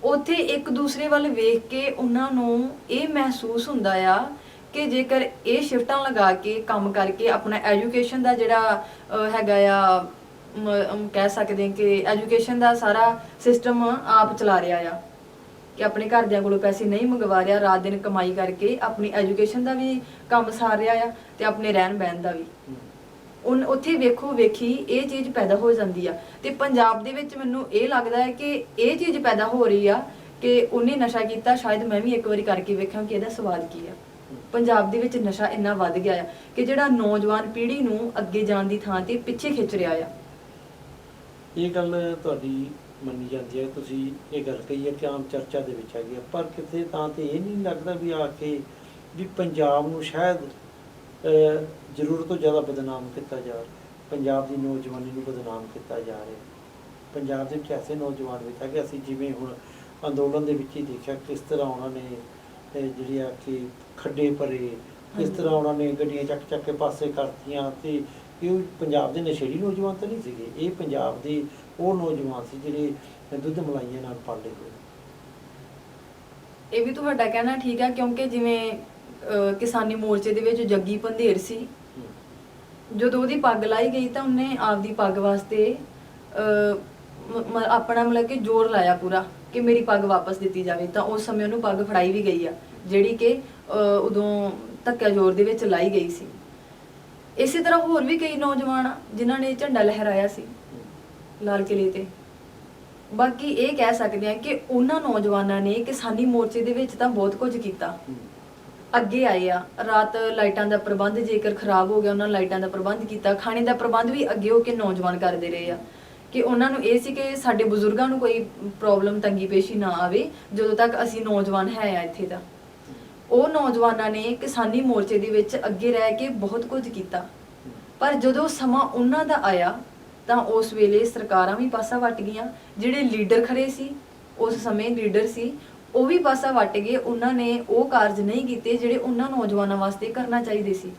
ਉੱਥੇ ਇੱਕ ਦੂਸਰੇ ਵੱਲ ਵੇਖ ਕੇ ਉਹਨਾਂ ਨੂੰ ਇਹ ਮਹਿਸੂਸ ਹੁੰਦਾ ਆ ਕਿ ਜੇਕਰ ਇਹ ਸ਼ਿਫਟਾਂ ਲਗਾ ਕੇ ਕੰਮ ਕਰਕੇ ਆਪਣਾ ਐਜੂਕੇਸ਼ਨ ਦਾ ਜਿਹੜਾ ਹੈਗਾ ਆ, ਕਹਿ ਸਕਦੇ ਹਾਂ ਕਿ ਐਜੂਕੇਸ਼ਨ ਦਾ ਸਾਰਾ ਸਿਸਟਮ ਆਪ ਚਲਾ ਰਿਹਾ ਆ, ਕਿ ਆਪਣੇ ਘਰਦਿਆਂ ਕੋਲੋਂ ਪੈਸੇ ਨਹੀਂ ਮੰਗਵਾ ਰਿਹਾ, ਰਾਤ ਦਿਨ ਕਮਾਈ ਕਰਕੇ ਆਪਣੀ ਐਜੂਕੇਸ਼ਨ ਦਾ ਵੀ ਕੰਮ ਸਾਰ ਰਿਹਾ ਆ ਤੇ ਆਪਣੇ ਰਹਿਣ ਬਹਿਣ ਦਾ ਵੀ। ਉੱਥੇ ਵੇਖੋ ਵੇਖੀ ਇਹ ਚੀਜ਼ ਪੈਦਾ ਹੋ ਜਾਂਦੀ ਆ। ਤੇ ਪੰਜਾਬ ਦੇ ਵਿੱਚ ਮੈਨੂੰ ਇਹ ਲੱਗਦਾ ਹੈ ਕਿ ਇਹ ਚੀਜ਼ ਪੈਦਾ ਹੋ ਰਹੀ ਆ ਕਿ ਉਹਨੇ ਨਸ਼ਾ ਕੀਤਾ, ਸ਼ਾਇਦ ਮੈਂ ਵੀ ਇੱਕ ਵਾਰੀ ਕਰਕੇ ਵੇਖਾਂ ਕਿ ਇਹਦਾ ਸਵਾਲ ਕੀ ਆ। ਪੰਜਾਬ ਦੇ ਵਿੱਚ ਨਸ਼ਾ ਇੰਨਾ ਵੱਧ ਗਿਆ ਆ ਕਿ ਜਿਹੜਾ ਨੌਜਵਾਨ ਪੀੜ੍ਹੀ ਨੂੰ ਅੱਗੇ ਜਾਣ ਦੀ ਥਾਂ ਤੇ ਪਿੱਛੇ ਖਿੱਚ ਰਿਹਾ ਆ। ਇਹ ਗੱਲ ਤੁਹਾਡੀ ਮੰਨੀ ਜਾਂਦੀ ਹੈ, ਤੁਸੀਂ ਇਹ ਗੱਲ ਕਹੀ ਹੈ ਕਿ ਆਮ ਚਰਚਾ ਦੇ ਵਿੱਚ ਹੈਗੀ ਹੈ, ਪਰ ਕਿਸੇ ਥਾਂ ਤੇ ਇਹ ਨਹੀਂ ਲੱਗਦਾ ਵੀ ਆ ਕੇ ਵੀ ਪੰਜਾਬ ਨੂੰ ਸ਼ਾਇਦ ਜ਼ਰੂਰਤ ਤੋਂ ਜ਼ਿਆਦਾ ਬਦਨਾਮ ਕੀਤਾ ਜਾ ਰਿਹਾ, ਪੰਜਾਬ ਦੀ ਨੌਜਵਾਨੀ ਨੂੰ ਬਦਨਾਮ ਕੀਤਾ ਜਾ ਰਿਹਾ। ਪੰਜਾਬ ਦੇ ਵਿੱਚ ਐਸੇ ਨੌਜਵਾਨ ਵੀ ਤਾਂ ਕਿ ਅਸੀਂ ਜਿਵੇਂ ਹੁਣ ਅੰਦੋਲਨ ਦੇ ਵਿੱਚ ਹੀ ਦੇਖਿਆ ਕਿਸ ਤਰ੍ਹਾਂ ਉਹਨਾਂ ਨੇ ਜਿਹੜੀ ਆ ਕਿ ਖੱਡੇ ਭਰੇ, ਕਿਸ ਤਰ੍ਹਾਂ ਉਹਨਾਂ ਨੇ ਗੱਡੀਆਂ ਚੱਕ ਕੇ ਪਾਸੇ ਕਰਤੀਆਂ। ਤੇ ਇਹ ਪੰਜਾਬ ਦੇ ਨਸ਼ੇੜੀ ਨੌਜਵਾਨ ਤਾਂ ਨਹੀਂ ਸੀਗੇ, ਇਹ ਪੰਜਾਬ ਦੇ ਉਹ ਨੌਜਵਾਨ ਸੀ ਜਿਹੜੇ ਦੁੱਧ ਮਲਾਈਆਂ ਨਾਲ ਪਾਲੇ ਹੋਏ। ਇਹ ਵੀ ਤੁਹਾਡਾ ਕਹਿਣਾ ਠੀਕ ਹੈ, ਕਿਉਂਕਿ ਜਿਵੇਂ ਕਿਸਾਨੀ ਮੋਰਚੇ ਦੇ ਵਿੱਚ ਜੱਗੀ ਪੰਧੇਰ ਸੀ, ਜਦੋਂ ਉਹਦੀ ਪੱਗ ਲਾਈ ਗਈ ਤਾਂ ਉਹਨੇ ਆਪਦੀ ਪੱਗ ਵਾਸਤੇ ਆਪਣਾ ਮਤਲਬ ਕਿ ਜ਼ੋਰ ਲਾਇਆ ਪੂਰਾ ਕਿ ਮੇਰੀ ਪੱਗ ਵਾਪਸ ਦਿੱਤੀ ਜਾਵੇ। ਤਾਂ ਉਸ ਸਮੇਂ ਉਹਨੂੰ ਪੱਗ ਫੜਾਈ ਵੀ ਗਈ ਆ, ਜਿਹੜੀ ਕਿ ਉਦੋਂ ਧੱਕਾ ਜ਼ੋਰ ਦੇ ਵਿੱਚ ਲਾਈ ਗਈ ਸੀ। ਇਸੇ ਤਰ੍ਹਾਂ ਹੋਰ ਵੀ ਕਈ ਨੌਜਵਾਨ ਆ ਜਿਨ੍ਹਾਂ ਨੇ ਝੰਡਾ ਲਹਿਰਾਇਆ ਸੀ ਲਾਲ ਕਿਲੇ ਤੇ। ਬਾਕੀ ਇਹ ਕਹਿ ਸਕਦੇ ਆ ਕਿ ਉਹਨਾਂ ਨੌਜਵਾਨਾਂ ਨੇ ਕਿਸਾਨੀ ਮੋਰਚੇ ਦੇ ਵਿੱਚ ਤਾਂ ਬਹੁਤ ਕੁਝ ਕੀਤਾ, ਅੱਗੇ ਆਏ ਆ। ਰਾਤ ਲਾਈਟਾਂ ਦਾ ਪ੍ਰਬੰਧ ਜੇਕਰ ਖਰਾਬ ਹੋ ਗਿਆ, ਉਹਨਾਂ ਲਾਈਟਾਂ ਦਾ ਪ੍ਰਬੰਧ ਕੀਤਾ। ਖਾਣੇ ਦਾ ਪ੍ਰਬੰਧ ਵੀ ਅੱਗੇ ਹੋ ਕੇ ਨੌਜਵਾਨ ਕਰਦੇ ਰਹੇ ਆ ਕਿ ਉਹਨਾਂ ਨੂੰ ਇਹ ਸੀ ਕਿ ਸਾਡੇ ਬਜ਼ੁਰਗਾਂ ਨੂੰ ਕੋਈ ਪ੍ਰੋਬਲਮ ਤੰਗੀ ਪੇਸ਼ੀ ਨਾ ਆਵੇ ਜਦੋਂ ਤੱਕ ਅਸੀਂ ਨੌਜਵਾਨ ਹੈ ਆ ਇੱਥੇ ਦਾ। ਉਹ ਨੌਜਵਾਨਾਂ ਨੇ ਕਿਸਾਨੀ ਮੋਰਚੇ ਦੇ ਵਿੱਚ ਅੱਗੇ ਰਹਿ ਕੇ ਬਹੁਤ ਕੁਝ ਕੀਤਾ। ਪਰ ਜਦੋਂ ਸਮਾਂ ਉਹਨਾਂ ਦਾ ਆਇਆ ਤਾਂ ਉਸ ਵੇਲੇ ਸਰਕਾਰਾਂ ਵੀ ਪਾਸਾ ਵੱਟ ਗਈਆਂ, ਜਿਹੜੇ ਲੀਡਰ ਖੜੇ ਸੀ ਉਸ ਸਮੇਂ ਲੀਡਰ ਸੀ ਉਹ ਵੀ ਪਾਸਾ ਵੱਟ ਗਏ। ਉਹਨਾਂ ਨੇ ਉਹ ਕਾਰਜ ਨਹੀਂ ਕੀਤੇ ਜਿਹੜੇ ਉਹਨਾਂ ਨੌਜਵਾਨਾਂ ਵਾਸਤੇ ਕਰਨਾ ਚਾਹੀਦੇ ਸੀ।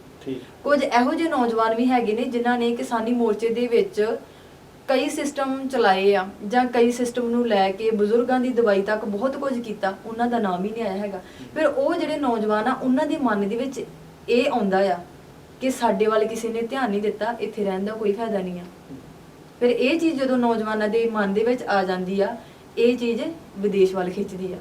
ਕੁਝ ਇਹੋ ਜਿਹੇ ਨੌਜਵਾਨ ਵੀ ਹੈਗੇ ਨੇ ਜਿਨ੍ਹਾਂ ਨੇ ਕਿਸਾਨੀ ਮੋਰਚੇ ਦੇ ਵਿੱਚ ਕਈ ਸਿਸਟਮ ਚਲਾਏ ਆ ਜਾਂ ਕਈ ਸਿਸਟਮ ਨੂੰ ਲੈ ਕੇ ਬਜ਼ੁਰਗਾਂ ਦੀ ਦਵਾਈ ਤੱਕ ਬਹੁਤ ਕੁਝ ਕੀਤਾ, ਉਹਨਾਂ ਦਾ ਨਾਮ ਹੀ ਨਹੀਂ ਆਇਆ ਹੈਗਾ। ਫਿਰ ਉਹ ਜਿਹੜੇ ਨੌਜਵਾਨ ਆ ਉਹਨਾਂ ਦੇ ਮਨ ਦੇ ਵਿੱਚ ਇਹ ਆਉਂਦਾ ਆ ਕਿ ਸਾਡੇ ਵੱਲ ਕਿਸੇ ਨੇ ਧਿਆਨ ਨਹੀਂ ਦਿੱਤਾ, ਇੱਥੇ ਰਹਿਣ ਦਾ ਕੋਈ ਫਾਇਦਾ ਨਹੀਂ ਆ। ਫਿਰ ਇਹ ਚੀਜ਼ ਜਦੋਂ ਨੌਜਵਾਨਾਂ ਦੇ ਮਨ ਦੇ ਵਿੱਚ ਆ ਜਾਂਦੀ ਆ, ਇਹ ਚੀਜ਼ ਵਿਦੇਸ਼ ਵੱਲ ਖਿੱਚਦੀ ਆ।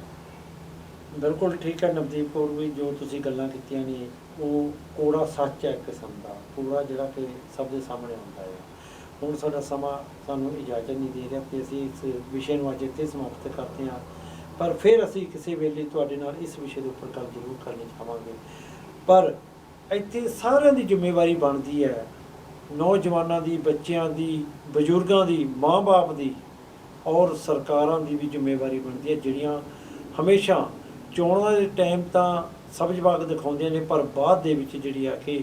ਬਿਲਕੁਲ ਠੀਕ ਹੈ ਨਵਦੀਪ ਕੌਰ, ਵੀ ਜੋ ਤੁਸੀਂ ਗੱਲਾਂ ਕੀਤੀਆਂ ਨੇ ਉਹ ਕੋੜਾ ਸੱਚ ਹੈ ਇੱਕ ਕਿਸਮ ਦਾ, ਪੂਰਾ ਜਿਹੜਾ ਕਿ ਸਭ ਦੇ ਸਾਹਮਣੇ ਆਉਂਦਾ ਹੈ। ਹੁਣ ਸਾਡਾ ਸਮਾਂ ਸਾਨੂੰ ਇਜਾਜ਼ਤ ਨਹੀਂ ਦੇ ਰਿਹਾ ਕਿ ਅਸੀਂ ਇਸ ਵਿਸ਼ੇ ਨੂੰ ਅੱਜ ਇੱਥੇ ਸਮਾਪਤ ਕਰਦੇ ਹਾਂ, ਪਰ ਫਿਰ ਅਸੀਂ ਕਿਸੇ ਵੇਲੇ ਤੁਹਾਡੇ ਨਾਲ ਇਸ ਵਿਸ਼ੇ ਦੇ ਉੱਪਰ ਗੱਲ ਜ਼ਰੂਰ ਕਰਨੀ ਚਾਹਾਂਗੇ। ਪਰ ਇੱਥੇ ਸਾਰਿਆਂ ਦੀ ਜ਼ਿੰਮੇਵਾਰੀ ਬਣਦੀ ਹੈ, ਨੌਜਵਾਨਾਂ ਦੀ, ਬੱਚਿਆਂ ਦੀ, ਬਜ਼ੁਰਗਾਂ ਦੀ, ਮਾਂ-ਬਾਪ ਦੀ ਔਰ ਸਰਕਾਰਾਂ ਦੀ ਵੀ ਜ਼ਿੰਮੇਵਾਰੀ ਬਣਦੀ ਹੈ, ਜਿਹੜੀਆਂ ਹਮੇਸ਼ਾ ਚੋਣਾਂ ਦੇ ਟਾਈਮ ਤਾਂ ਸਬਜ਼ ਬਾਗ ਦਿਖਾਉਂਦੀਆਂ ਨੇ, ਪਰ ਬਾਅਦ ਦੇ ਵਿੱਚ ਜਿਹੜੀ ਆ ਕਿ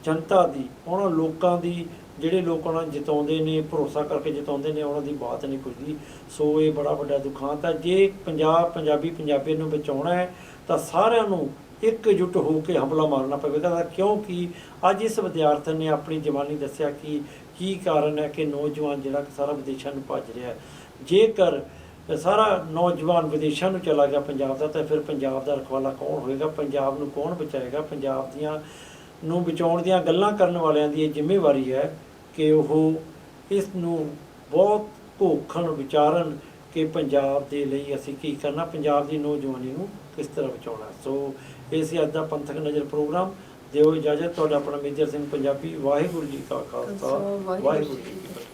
ਜਨਤਾ ਦੀ, ਉਹਨਾਂ ਲੋਕਾਂ ਦੀ, ਜਿਹੜੇ ਲੋਕ ਉਹਨਾਂ ਨੂੰ ਜਿਤਾਉਂਦੇ ਨੇ, ਭਰੋਸਾ ਕਰਕੇ ਜਿਤਾਉਂਦੇ ਨੇ, ਉਹਨਾਂ ਦੀ ਬਾਤ ਨਹੀਂ ਪੁੱਛਦੀ। ਸੋ ਇਹ ਬੜਾ ਵੱਡਾ ਦੁਖਾਂਤ ਹੈ। ਜੇ ਪੰਜਾਬੀਆਂ ਨੂੰ ਬਚਾਉਣਾ ਹੈ ਤਾਂ ਸਾਰਿਆਂ ਨੂੰ ਇਕਜੁੱਟ ਹੋ ਕੇ ਹਮਲਾ ਮਾਰਨਾ ਪਵੇਗਾ, ਕਿਉਂਕਿ ਅੱਜ ਇਸ ਵਿਦਿਆਰਥਣ ਨੇ ਆਪਣੀ ਜਵਾਨੀ ਦੱਸਿਆ ਕਿ ਕੀ ਕਾਰਨ ਹੈ ਕਿ ਨੌਜਵਾਨ ਜਿਹੜਾ ਕਿ ਸਾਰਾ ਵਿਦੇਸ਼ਾਂ ਨੂੰ ਭੱਜ ਰਿਹਾ। ਜੇਕਰ ਸਾਰਾ ਨੌਜਵਾਨ ਵਿਦੇਸ਼ਾਂ ਨੂੰ ਚਲਾ ਗਿਆ ਪੰਜਾਬ ਦਾ, ਤਾਂ ਫਿਰ ਪੰਜਾਬ ਦਾ ਰਖਵਾਲਾ ਕੌਣ ਹੋਏਗਾ, ਪੰਜਾਬ ਨੂੰ ਕੌਣ ਬਚਾਏਗਾ। ਪੰਜਾਬ ਨੂੰ ਬਚਾਉਣ ਦੀਆਂ ਗੱਲਾਂ ਕਰਨ ਵਾਲਿਆਂ ਦੀ ਇਹ ਜ਼ਿੰਮੇਵਾਰੀ ਹੈ ਕਿ ਉਹ ਇਸ ਨੂੰ ਬਹੁਤ ਘੋਖਣ ਵਿਚਾਰਨ ਕਿ ਪੰਜਾਬ ਦੇ ਲਈ ਅਸੀਂ ਕੀ ਕਰਨਾ, ਪੰਜਾਬ ਦੀ ਨੌਜਵਾਨੀ ਨੂੰ ਕਿਸ ਤਰ੍ਹਾਂ ਬਚਾਉਣਾ। ਸੋ ਇਹ ਸੀ ਅੱਜ ਦਾ ਪੰਥਕ ਨਜ਼ਰ ਪ੍ਰੋਗਰਾਮ। ਦਿਓ ਇਜਾਜ਼ਤ, ਤੁਹਾਡਾ ਆਪਣਾ ਮੇਜਰ ਸਿੰਘ ਪੰਜਾਬੀ। ਵਾਹਿਗੁਰੂ ਜੀ ਕਾ ਖਾਲਸਾ, ਵਾਹਿਗੁਰੂ ਜੀ ਕੀ ਫਤਿਹ।